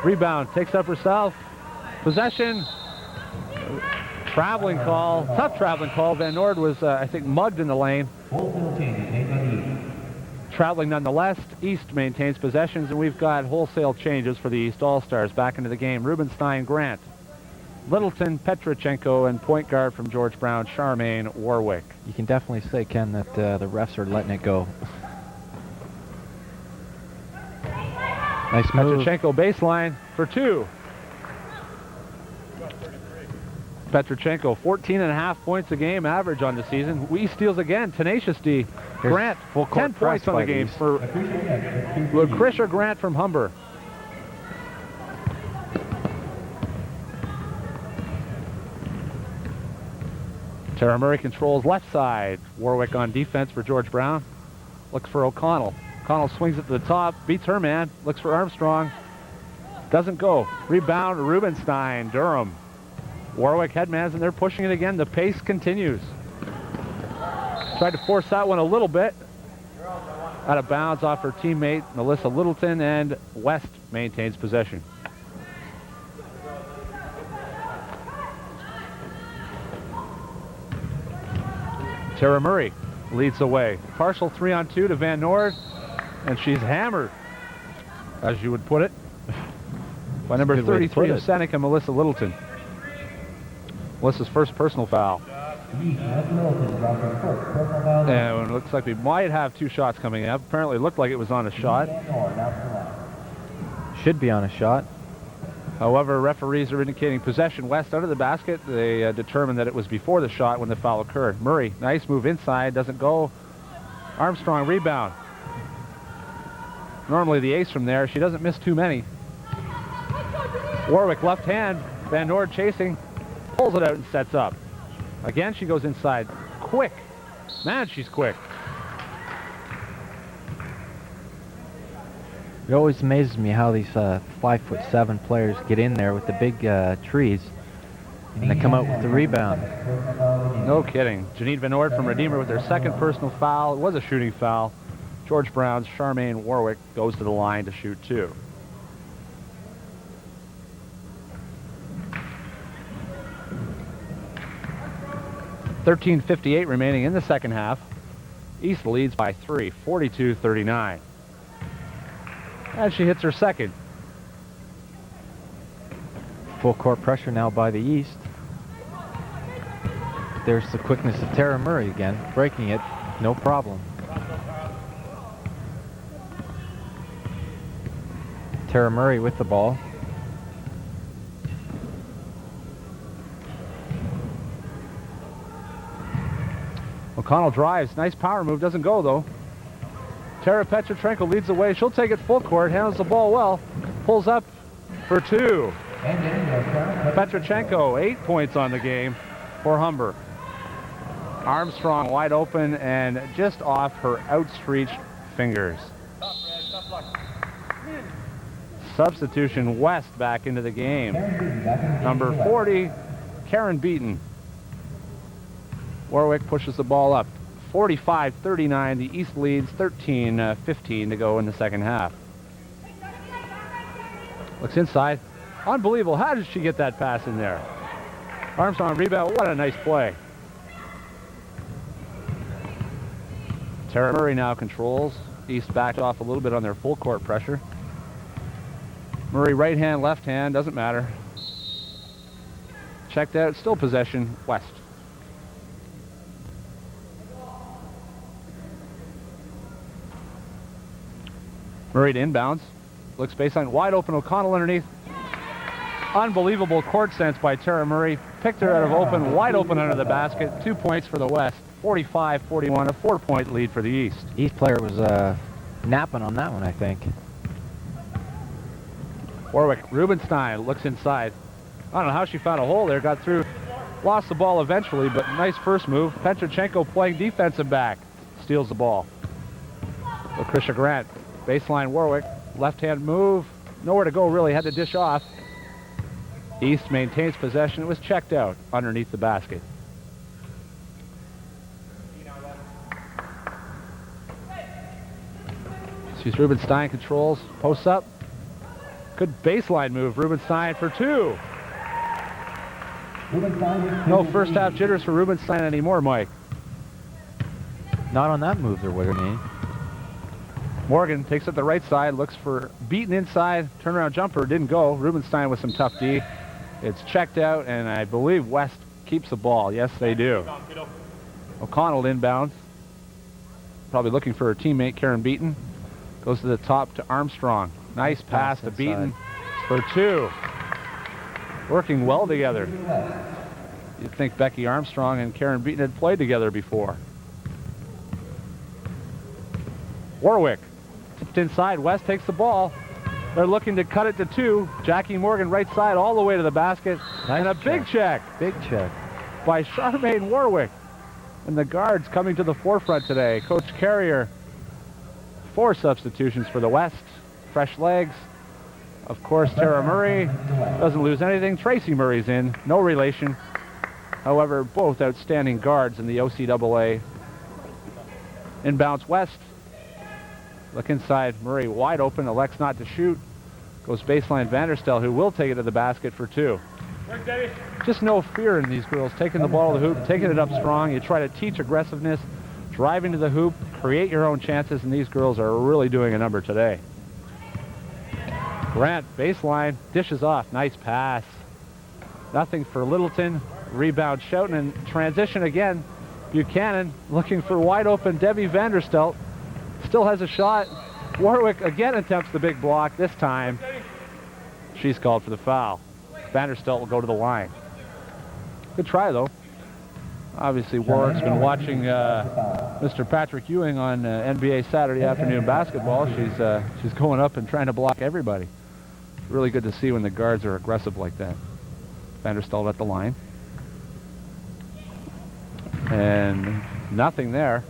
Rebound, takes up herself. Possession. Traveling call. Tough traveling call. Van Noord was, I think, mugged in the lane. Wholesale changes made by the East. Traveling nonetheless. East maintains possessions, and we've got wholesale changes for the East All-Stars back into the game. Rubenstein, Grant. Littleton, Petrochenko, and point guard from George Brown, Charmaine Warwick. You can definitely say, Ken, that the refs are letting it go. Nice move. Petrochenko baseline for 2. Petrochenko, 14.5 points a game average on the season. East steals again. Tenacious D. Grant, full court 10 points press on the by the game East. for Lucretia Grant from Humber. Tara Murray controls left side. Warwick on defense for George Brown. Looks for O'Connell. O'Connell swings it to the top, beats her man, looks for Armstrong. Doesn't go. Rebound, Rubenstein, Durham. Warwick headmans, and they're pushing it again. The pace continues. Tried to force that one a little bit. Out of bounds off her teammate, Melissa Littleton, and West maintains possession. Tara Murray leads the way. Partial 3-on-2 to Van Noord, and she's hammered, as you would put it, by number 33 of Seneca, Melissa Littleton. Melissa's first personal foul. And it looks like we might have 2 shots coming up. Apparently it looked like it was on a shot. Should be on a shot. However, referees are indicating possession West under the basket. They determined that it was before the shot when the foul occurred. Murray, nice move inside, doesn't go. Armstrong, rebound. Normally the ace from there. She doesn't miss too many. Warwick, left hand. Van Noord chasing. Pulls it out and sets up. Again, she goes inside. Quick. Man, she's quick. It always amazes me how these 5'7" players get in there with the big trees and they come out with the rebound. No kidding. Janine Van Noord from Redeemer with their second personal foul. It was a shooting foul. George Brown's Charmaine Warwick goes to the line to shoot 2. .58 remaining in the second half. East leads by 3, 42-39. And she hits her second. Full court pressure now by the East. There's the quickness of Tara Murray again, breaking it, no problem. Tara Murray with the ball. O'Connell drives. Nice power move. Doesn't go, though. Tara Petrochenko leads the way. She'll take it full court. Handles the ball well. Pulls up for 2. Petrochenko, 8 points on the game for Humber. Armstrong wide open and just off her outstretched fingers. Substitution, West back into the game. Number 40, Karen Beaton. Warwick pushes the ball up. 45-39, the East leads, 13-15 to go in the second half. Looks inside. Unbelievable. How did she get that pass in there? Armstrong rebound. What a nice play. Tara Murray now controls. East backed off a little bit on their full court pressure. Murray right hand, left hand, doesn't matter. Checked out, still possession, West. Murray to inbounds. Looks baseline, wide open, O'Connell underneath. Unbelievable court sense by Tara Murray. Picked her out of open, wide open under the basket. 2 points for the West. 45-41, a 4-point lead for the East. East player was napping on that one, I think. Warwick, Rubenstein looks inside. I don't know how she found a hole there, got through, lost the ball eventually, but nice first move. Petrochenko playing defensive back, steals the ball. Lucretia Grant, baseline Warwick, left-hand move, nowhere to go really, had to dish off. East maintains possession, it was checked out underneath the basket. She's Rubenstein, controls, posts up. Good baseline move, Rubenstein for 2. No first half jitters for Rubenstein anymore, Mike. Not on that move there would have been. Morgan takes it the right side, looks for Beaton inside, turnaround jumper, didn't go. Rubenstein with some tough D. It's checked out, and I believe West keeps the ball. Yes, they do. O'Connell inbounds. Probably looking for her teammate, Karen Beaton. Goes to the top to Armstrong. Nice pass to Beaton for 2. Working well together. You'd think Becky Armstrong and Karen Beaton had played together before. Warwick tipped inside. West takes the ball. They're looking to cut it to 2. Jackie Morgan right side all the way to the basket. Nice and a big check. Big check. By Charmaine Warwick. And the guards coming to the forefront today. Coach Carrier. 4 substitutions for the West. Fresh legs. Of course, Tara Murray doesn't lose anything. Tracy Murray's in. No relation. However, both outstanding guards in the OCAA. Inbounds West. Look inside. Murray wide open. Elects not to shoot. Goes baseline Vanderstel, who will take it to the basket for 2. Just no fear in these girls. Taking the ball to the hoop, taking it up strong. You try to teach aggressiveness. Driving to the hoop, create your own chances, and these girls are really doing a number today. Grant, baseline, dishes off. Nice pass. Nothing for Littleton. Rebound Schouten, and transition again. Buchanan looking for wide open Debbie Vanderstelt. Still has a shot. Warwick again attempts the big block. This time, she's called for the foul. Vanderstelt will go to the line. Good try, though. Obviously, Warwick's been watching Mr. Patrick Ewing on NBA Saturday afternoon basketball. She's going up and trying to block everybody. Really good to see when the guards are aggressive like that. Vanderstelt at the line. And nothing there.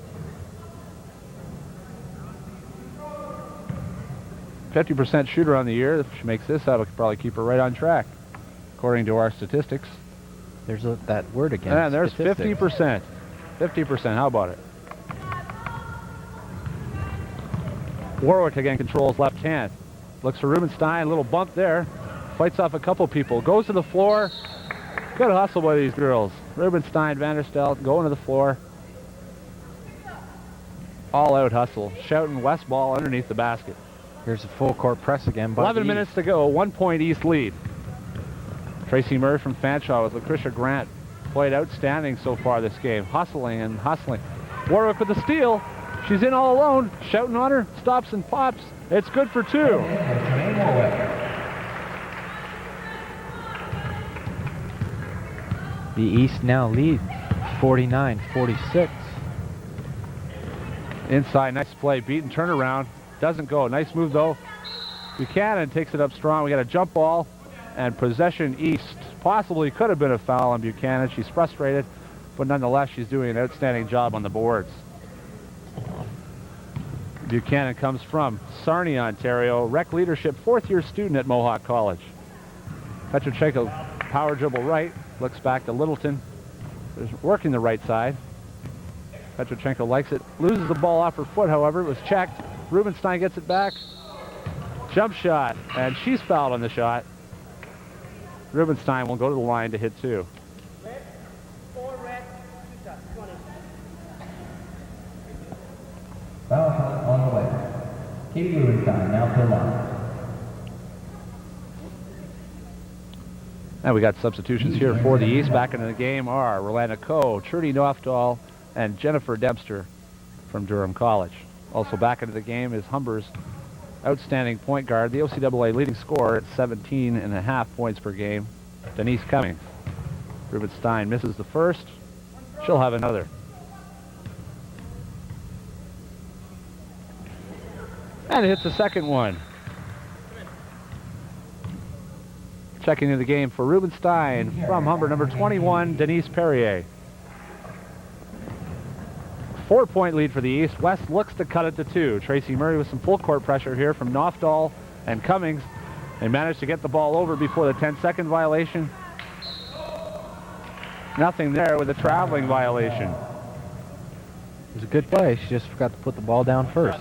50% shooter on the year. If she makes this, that'll probably keep her right on track, according to our statistics. There's that word again. And there's statistics. 50%. 50%, how about it? Warwick again controls left hand. Looks for Rubenstein, a little bump there. Fights off a couple people. Goes to the floor. Good hustle by these girls. Rubenstein, Vanderstelt going to the floor. All out hustle. Shouting West ball underneath the basket. Here's a full court press again. By 11 the minutes to go. 1 point East lead. Tracy Murray from Fanshawe with Lucretia Grant. Played outstanding so far this game. Hustling and hustling. Warwick with the steal. She's in all alone. Shouting on her. Stops and pops. It's good for two. The East now lead 49-46. Inside, nice play. Beaten turnaround. Doesn't go. Nice move though. Buchanan takes it up strong. We got a jump ball and possession East. Possibly could have been a foul on Buchanan. She's frustrated, but nonetheless she's doing an outstanding job on the boards. Buchanan comes from Sarnia, Ontario. Rec leadership, fourth-year student at Mohawk College. Petrochenko power dribble right. Looks back to Littleton. There's working the right side. Petrochenko likes it. Loses the ball off her foot, however. It was checked. Rubenstein gets it back. Jump shot, and she's fouled on the shot. Rubenstein will go to the line to hit two. Foul shot on the way. Katie Rubenstein now to the line. And we got substitutions here for the East. Back into the game are Rolanda Coe, Trudy Nofdahl, and Jennifer Dempster from Durham College. Also back into the game is Humber's outstanding point guard, the OCAA leading scorer at 17.5 points per game, Denise Cummings. Rubenstein misses the first. She'll have another. And hits the second one. Checking into the game for Rubenstein from Humber, number 21, Denise Perrier. 4-point lead for the East. West looks to cut it to two. Tracy Murray with some full court pressure here from Nofdahl and Cummings. They managed to get the ball over before the 10-second violation. Nothing there with a traveling violation. It was a good play. She just forgot to put the ball down first.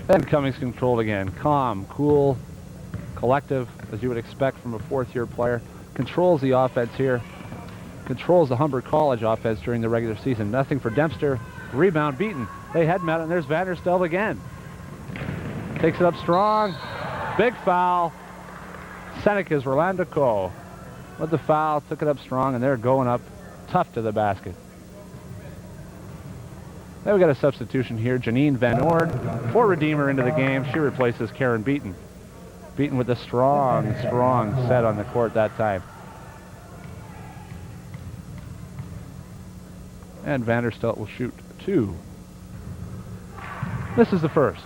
Then Cummings controlled again. Calm, cool, collective, as you would expect from a fourth-year player. Controls the offense here. Controls the Humber College offense during the regular season. Nothing for Dempster. Rebound beaten. They head met, and there's Vanderstelt again. Takes it up strong. Big foul. Seneca's Rolanda Coe with the foul. Took it up strong, and they're going up tough to the basket. Then we got a substitution here. Janine Van Ord for Redeemer into the game. She replaces Karen Beaton. Beaton with a strong set on the court that time. And Vanderstelt will shoot two. This is the first.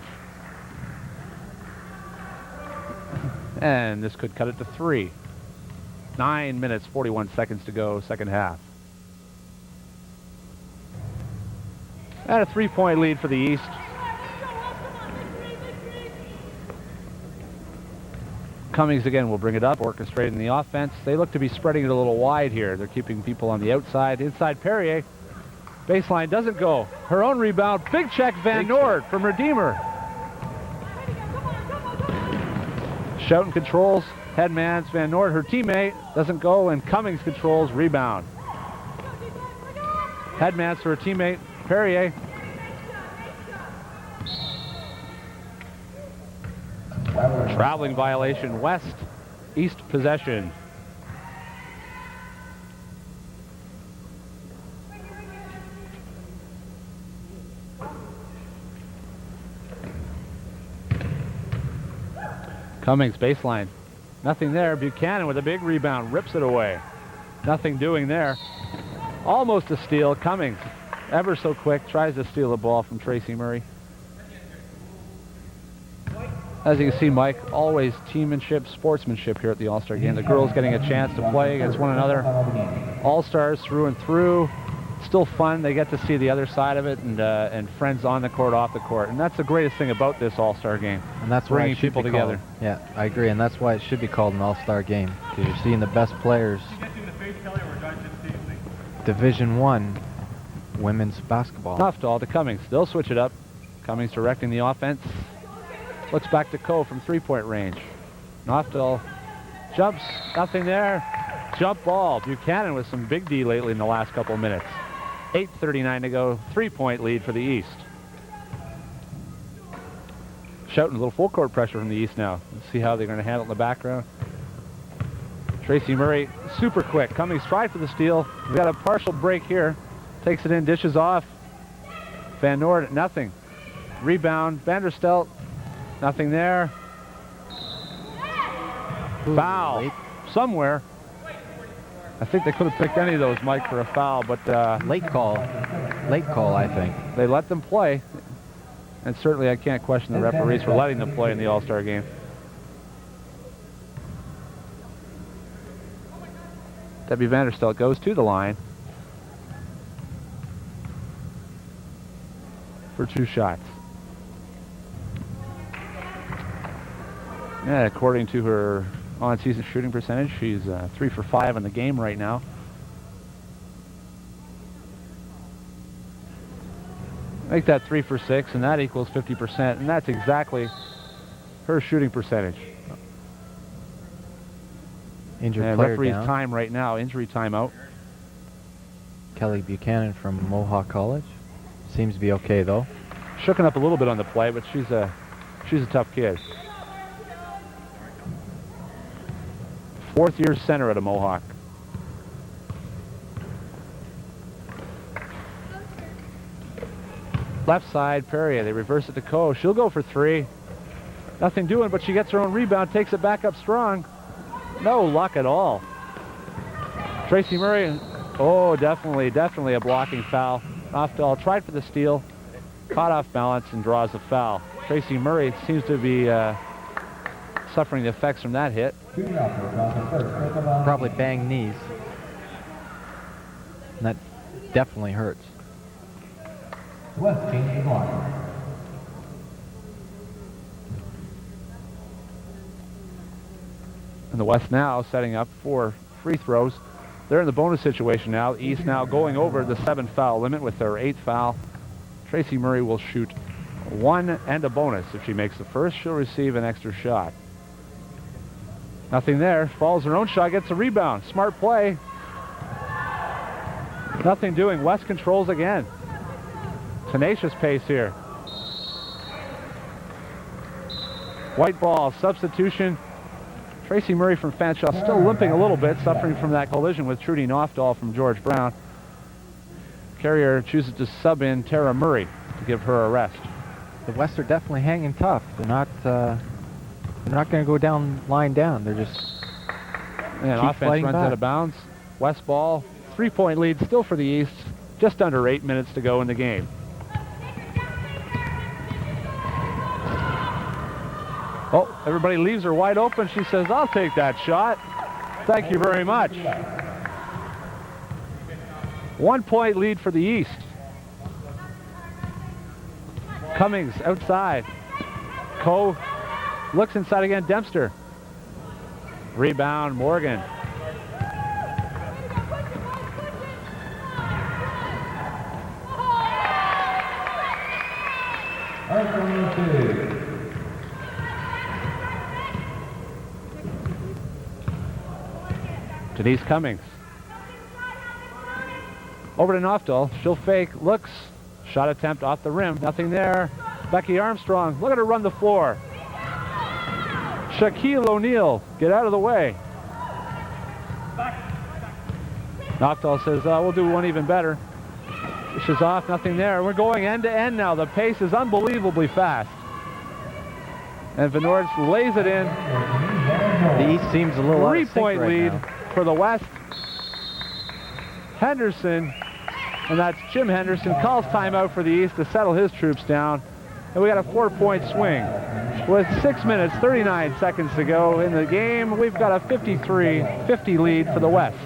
And this could cut it to three. 9 minutes, 41 seconds to go, second half. And a 3-point lead for the East. Cummings again will bring it up, orchestrating the offense. They look to be spreading it a little wide here. They're keeping people on the outside. Inside Perrier. Baseline doesn't go. Her own rebound. Big check Van Noord from Redeemer. Schouten controls. Headman's Van Noord. Her teammate doesn't go, and Cummings controls rebound. Headman's for her teammate Perrier. Traveling violation. West. East possession. Cummings baseline. Nothing there. Buchanan with a big rebound. Rips it away. Nothing doing there. Almost a steal. Cummings, ever so quick, tries to steal the ball from Tracy Murray. As you can see, Mike, always teammanship, sportsmanship here at the All-Star game. The girls getting a chance to play against one another. All-Stars through and through. Still fun. They get to see the other side of it, and friends on the court, off the court. And that's the greatest thing about this All-Star game. And that's why bringing it should people be together. Called, yeah, I agree. And that's why it should be called an All-Star game, because you're seeing the best players. Division I women's basketball. Nofdahl to Cummings. They'll switch it up. Cummings directing the offense. Looks back to Coe from three-point range. Noftel jumps, nothing there. Jump ball. Buchanan with some big D lately in the last couple of minutes. 8:39 to go, 3-point lead for the East. Shouting a little full court pressure from the East now. Let's see how they're going to handle it in the background. Tracy Murray, super quick. Cummings tried for the steal. We got a partial break here. Takes it in, dishes off. Van Noord, nothing. Rebound, Vanderstelt, nothing there. Foul late. Somewhere. I think they could have picked any of those, Mike, for a foul, but Late call, I think. they let them play. And certainly I can't question the referees for letting them play in the All-Star game. Debbie Vanderstelt goes to the line for 2 shots. Yeah, according to her on-season shooting percentage, she's 3 for 5 in the game right now. Make that 3 for 6, and that equals 50%, and that's exactly her shooting percentage. Injured And player referee's down. time right now, injury timeout. Kelly Buchanan from Mohawk College. Seems to be okay though. Shooken up a little bit on the play, but she's a tough kid. 4th-year center at a Mohawk. Left side, Perrier. They reverse it to Coe. She'll go for 3. Nothing doing, but she gets her own rebound, takes it back up strong. No luck at all. Tracy Murray, oh, definitely a blocking foul. Noftel tried for the steal, caught off balance, and draws a foul. Tracy Murray seems to be suffering the effects from that hit. Probably banged knees. And that definitely hurts. West changes line. And the West now setting up for free throws. They're in the bonus situation now. The East now going over the 7-foul limit with their 8th foul. Tracy Murray will shoot 1 and a bonus. If she makes the first, she'll receive an extra shot. Nothing there. Follows her own shot, gets a rebound. Smart play. Nothing doing. West controls again. Tenacious pace here. White ball, substitution. Tracy Murray from Fanshawe still limping a little bit, suffering from that collision with Trudy Noftel from George Brown. Carrier chooses to sub in Tara Murray to give her a rest. The West are definitely hanging tough. They're not going to go down, line down. They're just And keep offense fighting runs back. out of bounds. West ball, 3-point lead still for the East. Just under 8 minutes to go in the game. Oh, everybody leaves her wide open. She says, I'll take that shot. Thank you very much. 1-point lead for the East. Cummings outside. Coe looks inside again. Dempster. Rebound, Morgan. Denise Cummings. Over to Noftel. She'll fake. Looks. Shot attempt off the rim. Nothing there. Becky Armstrong. Look at her run the floor. Shaquille O'Neal. Get out of the way. Noftel says, we'll do one even better. Dishes off. Nothing there. We're going end to end now. The pace is unbelievably fast. And Van Noord lays it in. The East seems a little out of sync 3-point right lead now. for the West. Henderson, and that's Jim Henderson, calls timeout for the East to settle his troops down. And we got a 4-point swing. With 6 minutes, 39 seconds to go in the game, we've got a 53-50 lead for the West.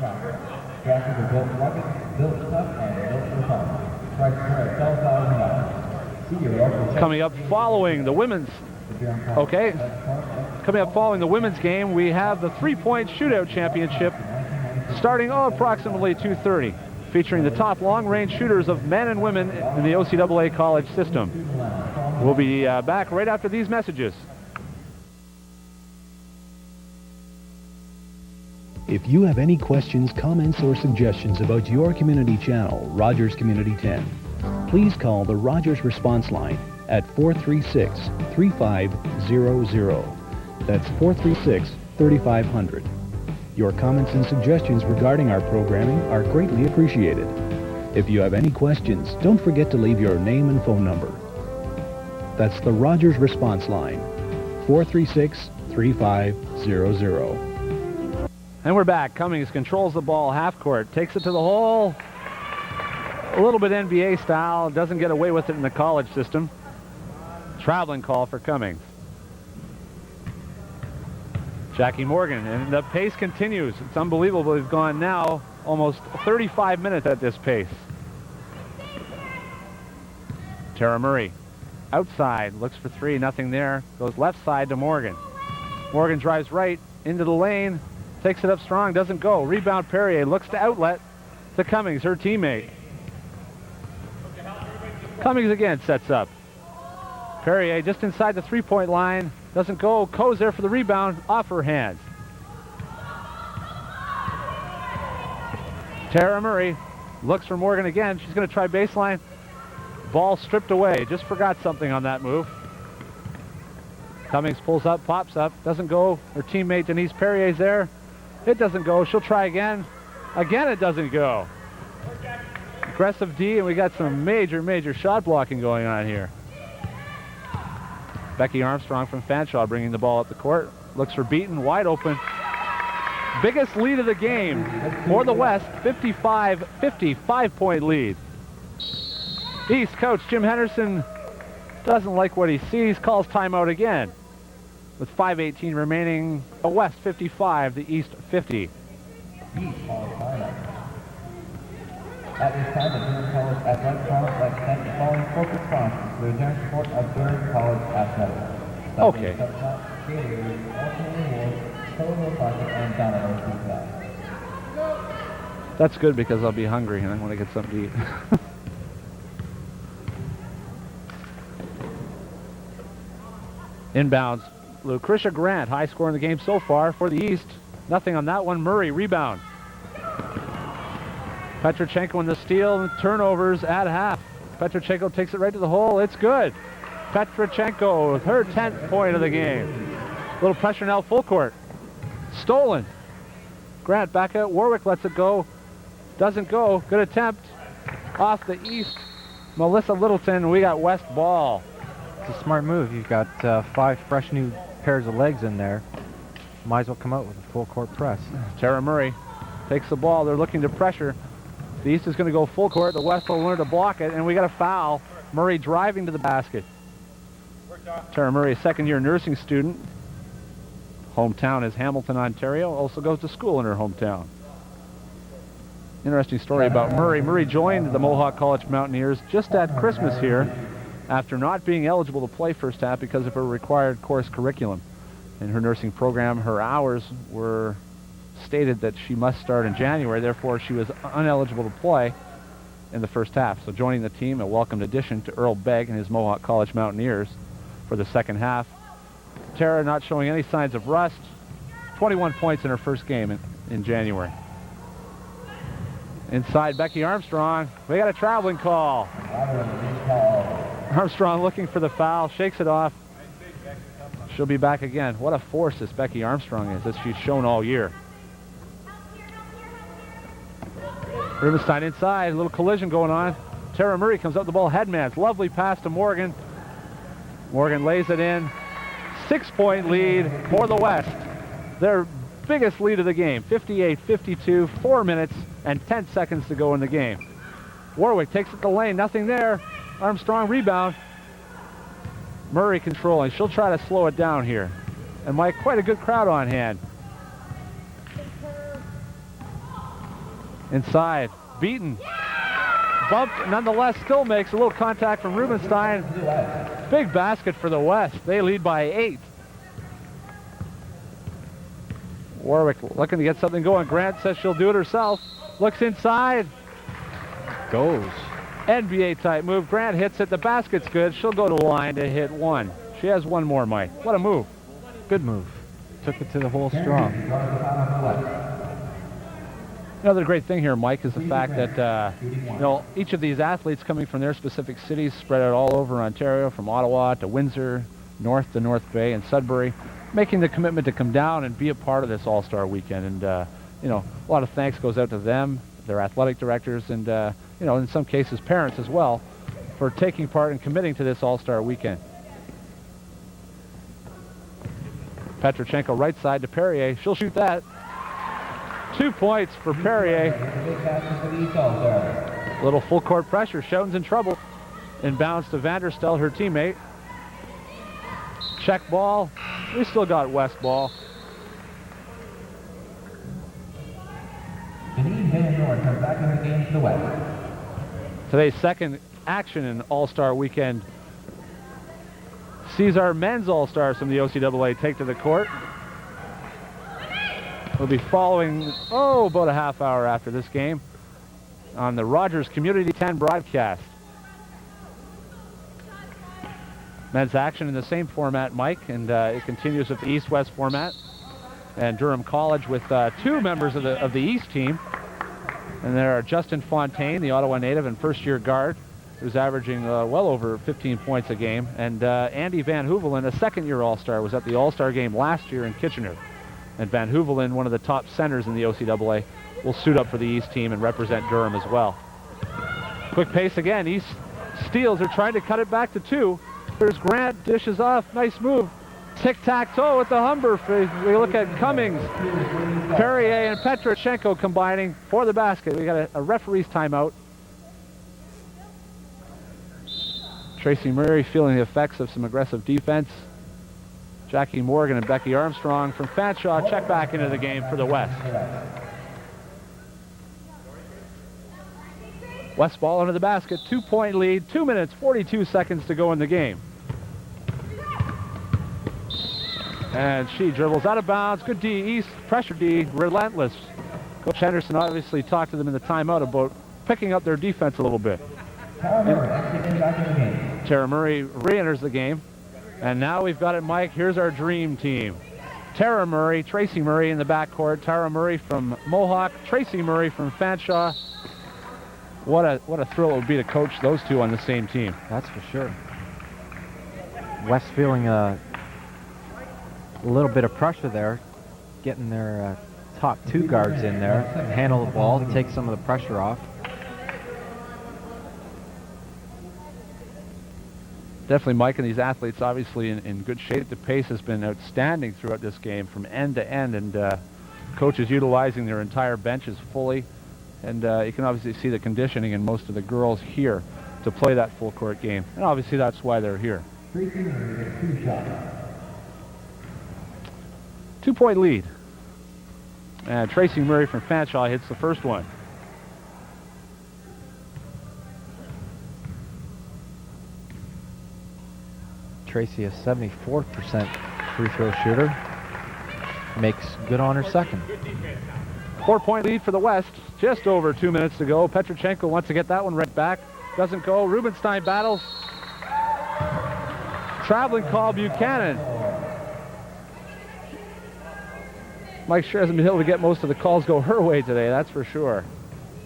Coming up following the women's game, we have the 3-point shootout championship starting approximately 2:30, featuring the top long-range shooters of men and women in the OCAA college system. We'll be back right after these messages. If you have any questions, comments, or suggestions about your community channel, Rogers Community 10, please call the Rogers Response Line at 436-3500. That's 436-3500. Your comments and suggestions regarding our programming are greatly appreciated. If you have any questions, don't forget to leave your name and phone number. That's the Rogers Response Line, 436-3500. And we're back. Cummings controls the ball half court, takes it to the hole. A little bit NBA style, doesn't get away with it in the college system. Traveling call for Cummings. Jackie Morgan, and the pace continues. It's unbelievable. We've gone now almost 35 minutes at this pace. Tara Murray, outside, looks for three, nothing there. Goes left side to Morgan. Morgan drives right into the lane, takes it up strong, doesn't go. Rebound Perrier, looks to outlet to Cummings, her teammate. Cummings again sets up. Perrier just inside the three-point line, doesn't go. Coe's there for the rebound, off her hands. Tara Murray looks for Morgan again. She's going to try baseline. Ball stripped away. Just forgot something on that move. Cummings pulls up, pops up, doesn't go. Her teammate Denise Perrier's there. It doesn't go. She'll try again. Again, it doesn't go. Aggressive D, and we got some major shot blocking going on here. Becky Armstrong from Fanshawe bringing the ball up the court. Looks for Beaton, wide open. Biggest lead of the game for the West, 55-50, 5-point lead. East coach Jim Henderson doesn't like what he sees, calls timeout again. With 5:18 remaining, the West 55, the East 50. East calls timeout. At this time, the Durham College Athletic Complex sent the following corporate sponsors for the general support of Durham College Athletics. Okay. Cheerleaders, Ultimate Awards, Total Project, and Domino's Pizza. That's good because I'll be hungry and I want to get something to eat. Inbounds, Lucretia Grant, high score in the game so far for the East. Nothing on that one. Murray, rebound. Petrochenko in the steal and turnovers at half. Petrochenko takes it right to the hole. It's good. Petrochenko with her 10th point of the game. A little pressure now, full court. Stolen. Grant back out. Warwick lets it go. Doesn't go. Good attempt. Off the East. Melissa Littleton. We got West ball. It's a smart move. You've got 5 fresh new pairs of legs in there. Might as well come out with a full court press. Tara Murray takes the ball. They're looking to pressure. The East is going to go full court. The West will learn to block it, and we got a foul. Murray driving to the basket. Tara Murray, a second-year nursing student. Hometown is Hamilton, Ontario. Also goes to school in her hometown. Interesting story about Murray. Murray joined the Mohawk College Mountaineers just at Christmas here after not being eligible to play first half because of her required course curriculum. In her nursing program, her hours were stated that she must start in January, therefore she was ineligible to play in the first half. So joining the team, a welcomed addition to Earl Begg and his Mohawk College Mountaineers for the second half. Tara not showing any signs of rust. 21 points in her first game in January. Inside, Becky Armstrong. We got a traveling call. Armstrong looking for the foul, shakes it off. She'll be back again. What a force this Becky Armstrong is, as she's shown all year. Rubenstein inside, a little collision going on. Tara Murray comes up the ball, headman's. Lovely pass to Morgan. Morgan lays it in. 6-point lead for the West. Their biggest lead of the game, 58-52, 4 minutes and 10 seconds to go in the game. Warwick takes it to lane, nothing there. Armstrong rebound. Murray controlling. She'll try to slow it down here. And Mike, quite a good crowd on hand. Inside, Beaton. Bumped, nonetheless, still makes a little contact from Rubenstein. Big basket for the West. They lead by 8. Warwick looking to get something going. Grant says she'll do it herself. Looks inside. Goes. NBA type move. Grant hits it. The basket's good. She'll go to the line to hit one. She has one more, Mike. What a move. Good move. Took it to the hole strong. Another great thing here, Mike, is the fact that each of these athletes coming from their specific cities, spread out all over Ontario, from Ottawa to Windsor, north to North Bay and Sudbury, making the commitment to come down and be a part of this All-Star Weekend. And a lot of thanks goes out to them, their athletic directors, and in some cases parents as well, for taking part and committing to this All-Star Weekend. Petrochenko right side to Perrier. She'll shoot that. 2 points for Perrier. Little full court pressure. Schoen's in trouble. Inbounds to Vanderstel, her teammate. Check ball. We still got West ball. Janine Van Noort comes back in the game to the West. Today's second action in All-Star Weekend sees our men's All-Stars from the OCAA take to the court. We'll be following, about a half hour after this game on the Rogers Community 10 broadcast. Men's action in the same format, Mike, and it continues with the East-West format. And Durham College with two members of the East team. And there are Justin Fontaine, the Ottawa native and first-year guard, who's averaging well over 15 points a game. And Andy Van Hoevelen, a second-year All-Star, was at the All-Star game last year in Kitchener. And Van Hoevelen, one of the top centers in the OCAA, will suit up for the East team and represent Durham as well. Quick pace again. East steals. They're trying to cut it back to 2. There's Grant, dishes off. Nice move. Tic-tac-toe with the Humber. We look at Cummings, Perrier, and Petrochenko combining for the basket. We got a referee's timeout. Tracy Murray feeling the effects of some aggressive defense. Jackie Morgan and Becky Armstrong from Fanshawe check back into the game for the West. West ball under the basket, 2-point lead, 2 minutes, 42 seconds to go in the game. And she dribbles out of bounds. Good D, East, pressure D, relentless. Coach Henderson obviously talked to them in the timeout about picking up their defense a little bit. Tara Murray re-enters the game. And now we've got it, Mike. Here's our dream team. Tara Murray, Tracy Murray in the backcourt. Tara Murray from Mohawk, Tracy Murray from Fanshawe. What a thrill it would be to coach those two on the same team. That's for sure. West feeling a little bit of pressure there, getting their top 2 guards in there, handle the ball, take some of the pressure off. Definitely, Mike, and these athletes obviously in good shape. The pace has been outstanding throughout this game from end to end, and coaches utilizing their entire benches fully. And you can obviously see the conditioning in most of the girls here to play that full court game. And obviously that's why they're here. 2-point lead. And Tracy Murray from Fanshawe hits the first one. Tracy, a 74% free throw shooter, makes good on her second. 4-point lead for the West. Just over 2 minutes to go. Petrochenko wants to get that one right back. Doesn't go. Rubenstein battles. Traveling call, Buchanan. Mike sure hasn't been able to get most of the calls go her way today, that's for sure.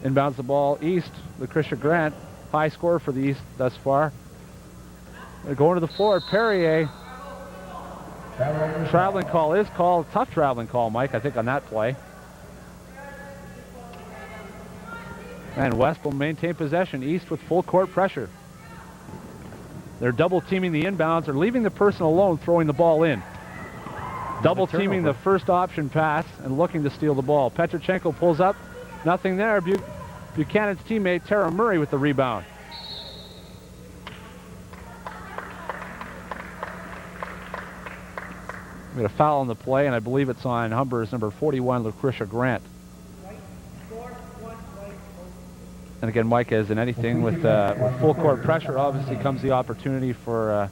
Inbounds the ball east. Lucretia Grant, high score for the East thus far. They're going to the floor. Perrier. Traveling call is called. Tough traveling call, Mike, I think, on that play. And West will maintain possession. East with full court pressure. They're double teaming the inbounds. They're leaving the person alone, throwing the ball in. Double teaming the first option pass and looking to steal the ball. Petrochenko pulls up. Nothing there. Buchanan's teammate Tara Murray with the rebound. We got a foul on the play, and I believe it's on Humber's number 41, Lucretia Grant. And again, Mike, as in anything with full court pressure, obviously comes the opportunity for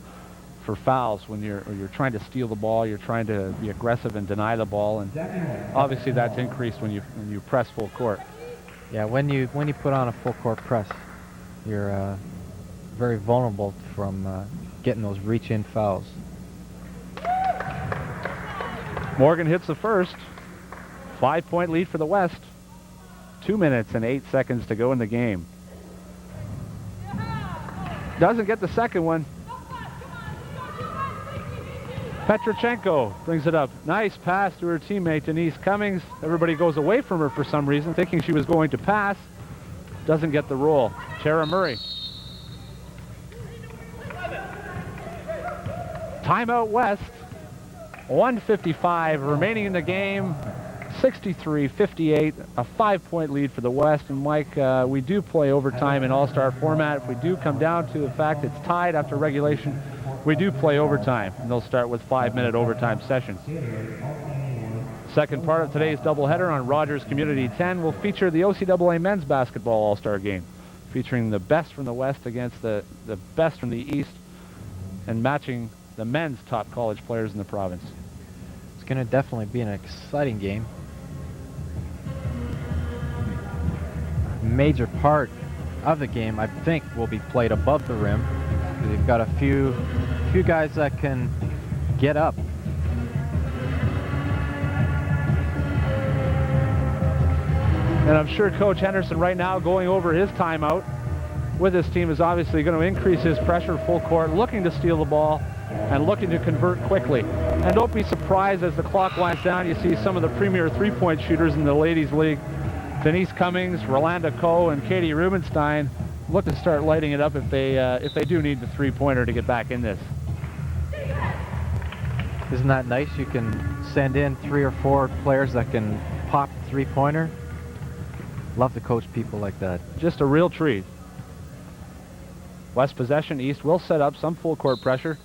fouls when you're trying to steal the ball, you're trying to be aggressive and deny the ball, and obviously that's increased when you press full court. Yeah, when you put on a full court press, you're very vulnerable from getting those reach-in fouls. Morgan hits the first. 5-point lead for the West. 2 minutes and 8 seconds to go in the game. Doesn't get the second one. Petrochenko brings it up. Nice pass to her teammate Denise Cummings. Everybody goes away from her for some reason, thinking she was going to pass. Doesn't get the roll. Tara Murray. Timeout West. 1:55 remaining in the game. 63-58, a 5-point lead for the West. And Mike, we do play overtime in all-star format. If we do come down to the fact it's tied after regulation, we do play overtime, and they'll start with 5-minute overtime sessions. Second part of today's doubleheader on Rogers Community 10 will feature the OCAA men's basketball all-star game, featuring the best from the West against the best from the East, and matching the men's top college players in the province. It's going to definitely be an exciting game. Major part of the game, I think, will be played above the rim. They've got a few guys that can get up. And I'm sure Coach Henderson right now, going over his timeout with his team, is obviously going to increase his pressure full court, looking to steal the ball and looking to convert quickly. And don't be surprised as the clock winds down, you see some of the premier three-point shooters in the ladies league. Denise Cummings, Rolanda Coe, and Katie Rubenstein look to start lighting it up if they do need the three-pointer to get back in this. Isn't that nice? You can send in 3 or 4 players that can pop three-pointer. Love to coach people like that. Just a real treat. West possession. East will set up some full court pressure.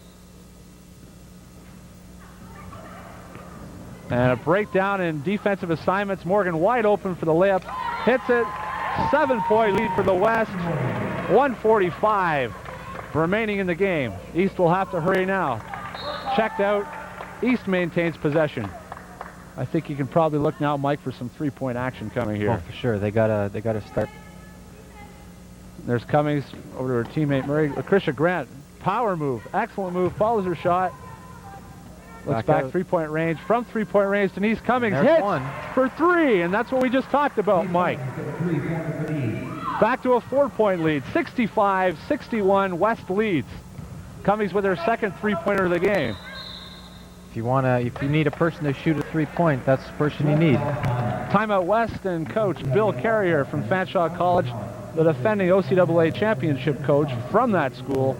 And a breakdown in defensive assignments. Morgan wide open for the layup. Hits it. 7-point lead for the West. 1:45 remaining in the game. East will have to hurry now. Checked out. East maintains possession. I think you can probably look now, Mike, for some three-point action coming here. Oh, for sure. They gotta start. There's Cummings over to her teammate Murray. Krisha Grant, power move, excellent move, follows her shot. Looks back, three-point range. From three-point range, Denise Cummings hits for 3, and that's what we just talked about, Mike. Back to a 4-point lead, 65-61, West leads. Cummings with her second three-pointer of the game. If you need a person to shoot a three-point, that's the person you need. Timeout West, and Coach Bill Carrier from Fanshawe College, the defending OCAA championship coach from that school,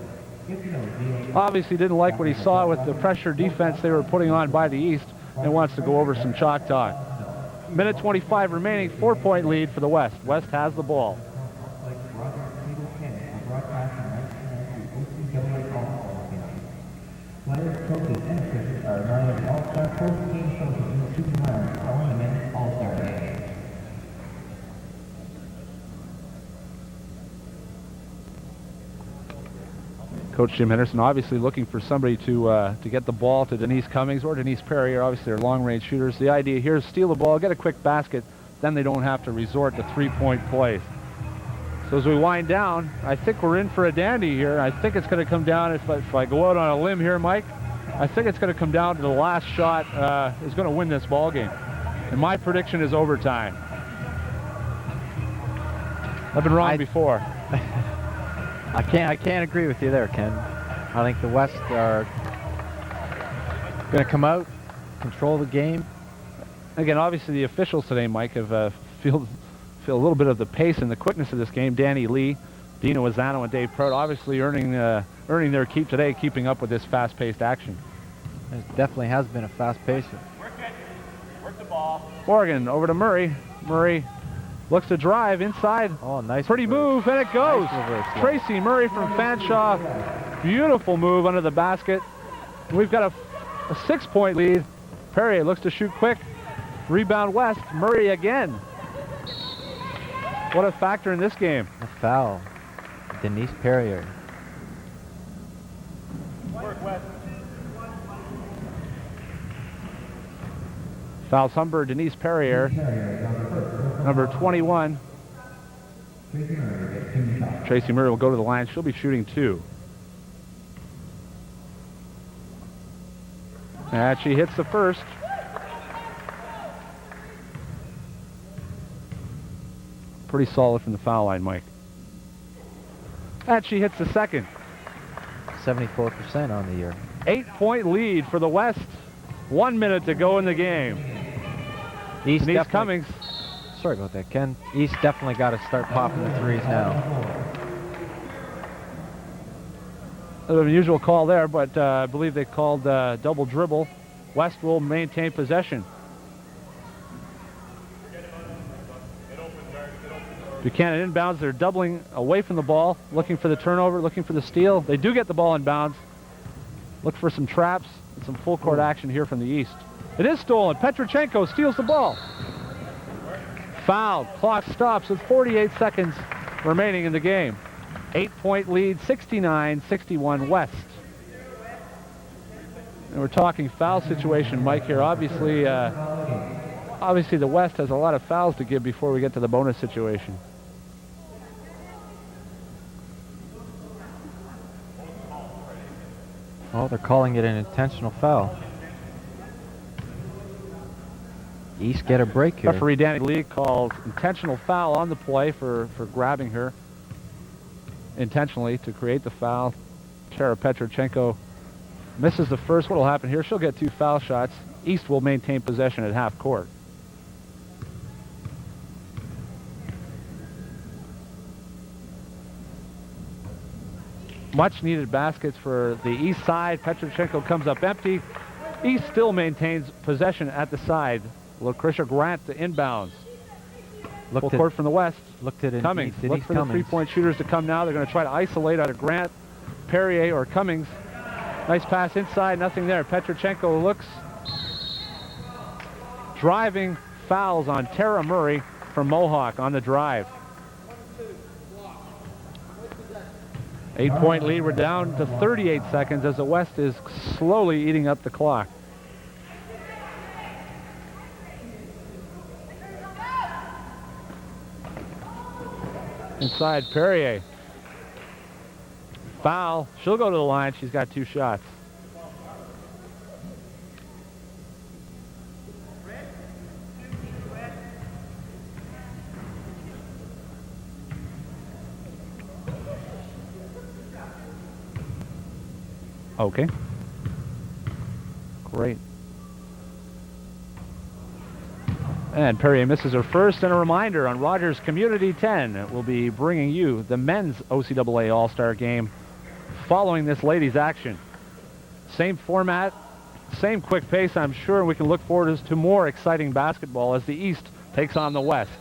obviously didn't like what he saw with the pressure defense they were putting on by the East and wants to go over some chalk talk. Minute 25 remaining, 4-point lead for the West. West has the ball. Players, coaches, and officials are reminded of all-star post-game coaches in the shooting round following the men's all-star game. Coach Jim Henderson obviously looking for somebody to get the ball to Denise Cummings or Denise Perrier. Obviously they're long-range shooters. The idea here is steal the ball, get a quick basket, then they don't have to resort to three-point plays. So as we wind down, I think we're in for a dandy here. I think it's going to come down, if I go out on a limb here, Mike, I think it's going to come down to the last shot is going to win this ball game. And my prediction is overtime. I've been wrong before. I can't agree with you there, Ken. I think the West are going to come out, control the game. Again, obviously the officials today, Mike, have feel a little bit of the pace and the quickness of this game. Danny Lee, Dina Wazzano, and Dave Prout obviously earning their keep today, keeping up with this fast-paced action. It definitely has been a fast pace. Work the ball. Morgan over to Murray. Murray looks to drive inside. Oh, nice. Pretty move, and it goes. Nice reverse, yeah. Tracy Murray from Fanshawe. Beautiful move under the basket. We've got a 6-point lead. Perrier looks to shoot quick. Rebound West. Murray again. What a factor in this game. A foul. Denise Perrier. Work, West. Foul Humber, Denise Perrier, number 21. Tracy Murray gets 2 shots. Tracy Murray will go to the line. She'll be shooting 2. And she hits the first. Pretty solid from the foul line, Mike. And she hits the second. 74% on the year. 8-point lead for the West. 1 minute to go in the game. East Denise Cummings. Sorry about that, Ken. East definitely got to start popping the threes now. An unusual call there, but I believe they called double dribble. West will maintain possession. Buchanan inbounds. They're doubling away from the ball, looking for the turnover, looking for the steal. They do get the ball inbounds. Look for some traps and some full court action here from the East. It is stolen. Petrochenko steals the ball. Foul. Clock stops with 48 seconds remaining in the game. 8-point lead, 69-61 West. And we're talking foul situation, Mike, here. Obviously, obviously the West has a lot of fouls to give before we get to the bonus situation. Oh, they're calling it an intentional foul. East get a break here. Referee Danny Lee calls intentional foul on the play for grabbing her intentionally to create the foul. Tara Petrochenko misses the first. What will happen here? She'll get 2 foul shots. East will maintain possession at half court. Much needed baskets for the East side. Petrochenko comes up empty. East still maintains possession at the side. Lucretia Grant to inbounds. Full court from the West. Looked at Cummings. Denise Look for the Cummings. 3-point shooters to come now. They're going to try to isolate either Grant, Perrier, or Cummings. Nice pass inside. Nothing there. Petrochenko looks. Driving fouls on Tara Murray from Mohawk on the drive. 8-point lead. We're down to 38 seconds as the West is slowly eating up the clock. Inside Perrier. Foul. She'll go to the line. She's got 2 shots. Okay. Great. And Perrier misses her first. And a reminder on Rogers Community 10, we'll be bringing you the men's OCAA All-Star Game following this ladies' action. Same format, same quick pace, I'm sure. We can look forward to more exciting basketball as the East takes on the West.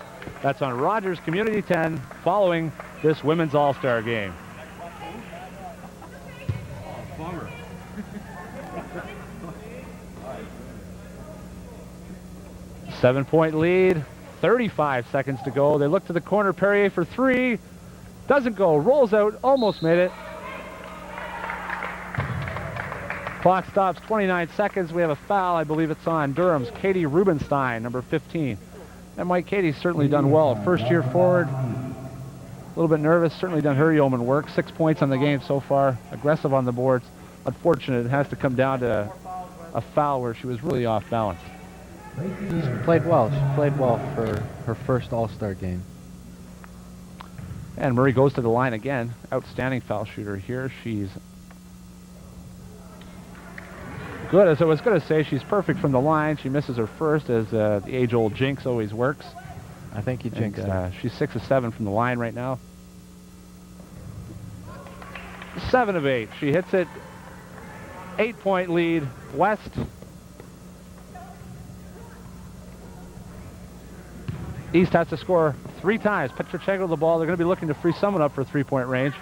That's on Rogers Community 10 following this women's All-Star Game. 7-point lead, 35 seconds to go. They look to the corner. Perrier for 3. Doesn't go. Rolls out. Almost made it. Clock stops. 29 seconds. We have a foul. I believe it's on Durham's Katie Rubenstein, number 15. And Mike, Katie's certainly done well. First year forward. A little bit nervous. Certainly done her yeoman work. 6 points on the game so far. Aggressive on the boards. Unfortunate. It has to come down to a foul where she was really off balance. She played well. She played well for her first All-Star game. And Murray goes to the line again. Outstanding foul shooter here. She's good. As I was going to say, she's perfect from the line. She misses her first, as the age-old jinx always works. I think you jinxed her. She's 6 of 7 from the line right now. 7 of 8. She hits it. 8-point lead. West. East has to score 3 times. Petrochenko the ball. They're going to be looking to free someone up for 3-point range.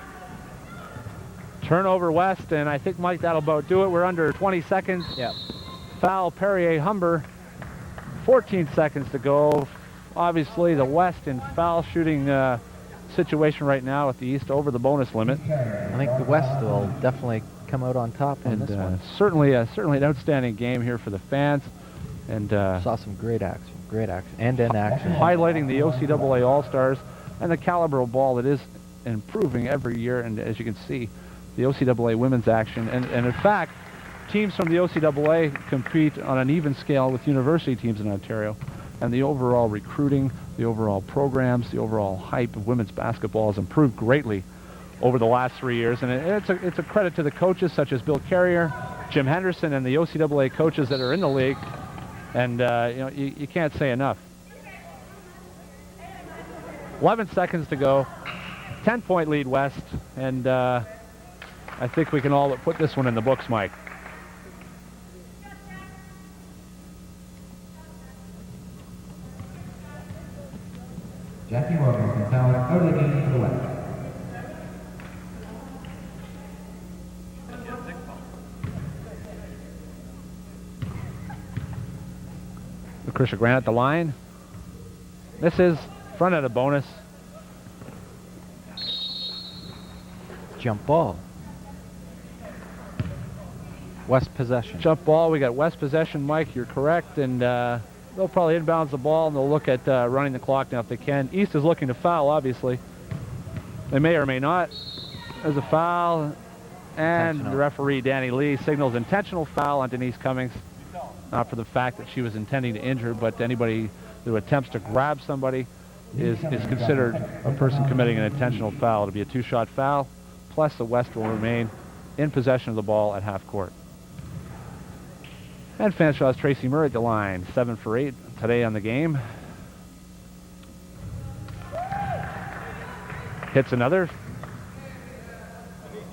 Turnover West, and I think, Mike, that'll about do it. We're under 20 seconds. Yep. Foul Perrier Humber. 14 seconds to go. Obviously, the West in foul shooting situation right now with the East over the bonus limit. I think the West will definitely come out on top on this one. Certainly an outstanding game here for the fans. And saw some great action, and in action. Highlighting the OCAA All-Stars. and the caliber of ball that is improving every year. And as you can see, the OCAA women's action, and in fact, teams from the OCAA compete on an even scale with university teams in Ontario, and the overall recruiting, the overall programs, the overall hype of women's basketball has improved greatly over the last 3 years. And it's a credit to the coaches such as Bill Carrier, Jim Henderson, and the OCAA coaches that are in the league. And you can't say enough. 11 seconds to go, 10-point lead West, and I think we can all put this one in the books, Mike. Jackie Morgan fouled out of the game for the West. Lucretia Grant at the line. Misses. Front at a bonus. Jump ball. West possession. Jump ball. We got West possession, Mike. You're correct. And they'll probably inbounds the ball, and they'll look at running the clock now if they can. East is looking to foul, obviously. They may or may not. There's a foul. And the referee, Danny Lee, signals intentional foul on Denise Cummings. Not for the fact that she was intending to injure, but anybody who attempts to grab somebody is considered a person committing an intentional foul. It'll be a two-shot foul, plus the West will remain in possession of the ball at half court. And Fanshaw's Tracy Murray at the line, 7 for 8 today on the game. Hits another.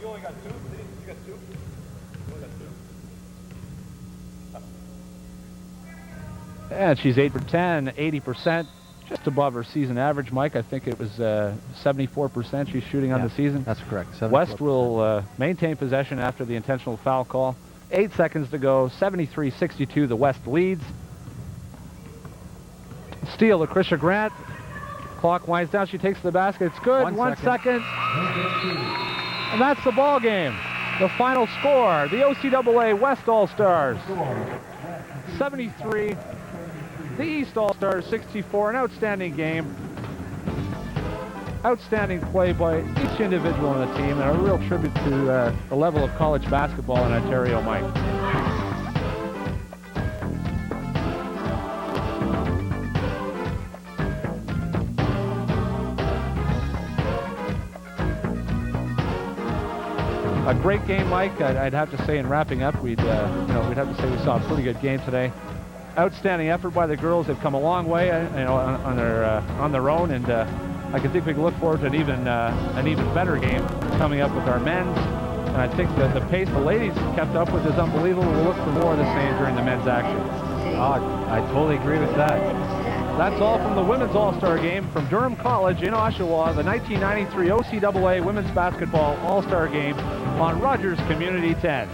You only got two? You got two? You only got two? And she's 8 for 10, 80%, just above her season average, Mike. I think it was 74% she's shooting on the season. That's correct. 74%. West will maintain possession after the intentional foul call. 8 seconds to go, 73-62, the West leads. Steal, Lucretia Grant. Clock winds down, she takes the basket. It's good, 1 second. And that's the ball game. The final score, the OCAA West All-Stars, 73. The East All-Stars, 64. An outstanding game. Outstanding play by each individual on the team, and a real tribute to the level of college basketball in Ontario, Mike. A great game, Mike. I'd have to say, in wrapping up, we'd have to say we saw a pretty good game today. Outstanding effort by the girls. They've come a long way, on their own, and I think we can look forward to an even better game coming up with our men's. And I think that the pace the ladies kept up with is unbelievable. We'll look for more of the same during the men's action. I totally agree with that. That's all from the Women's All-Star Game from Durham College in Oshawa, the 1993 OCAA Women's Basketball All-Star Game on Rogers Community 10.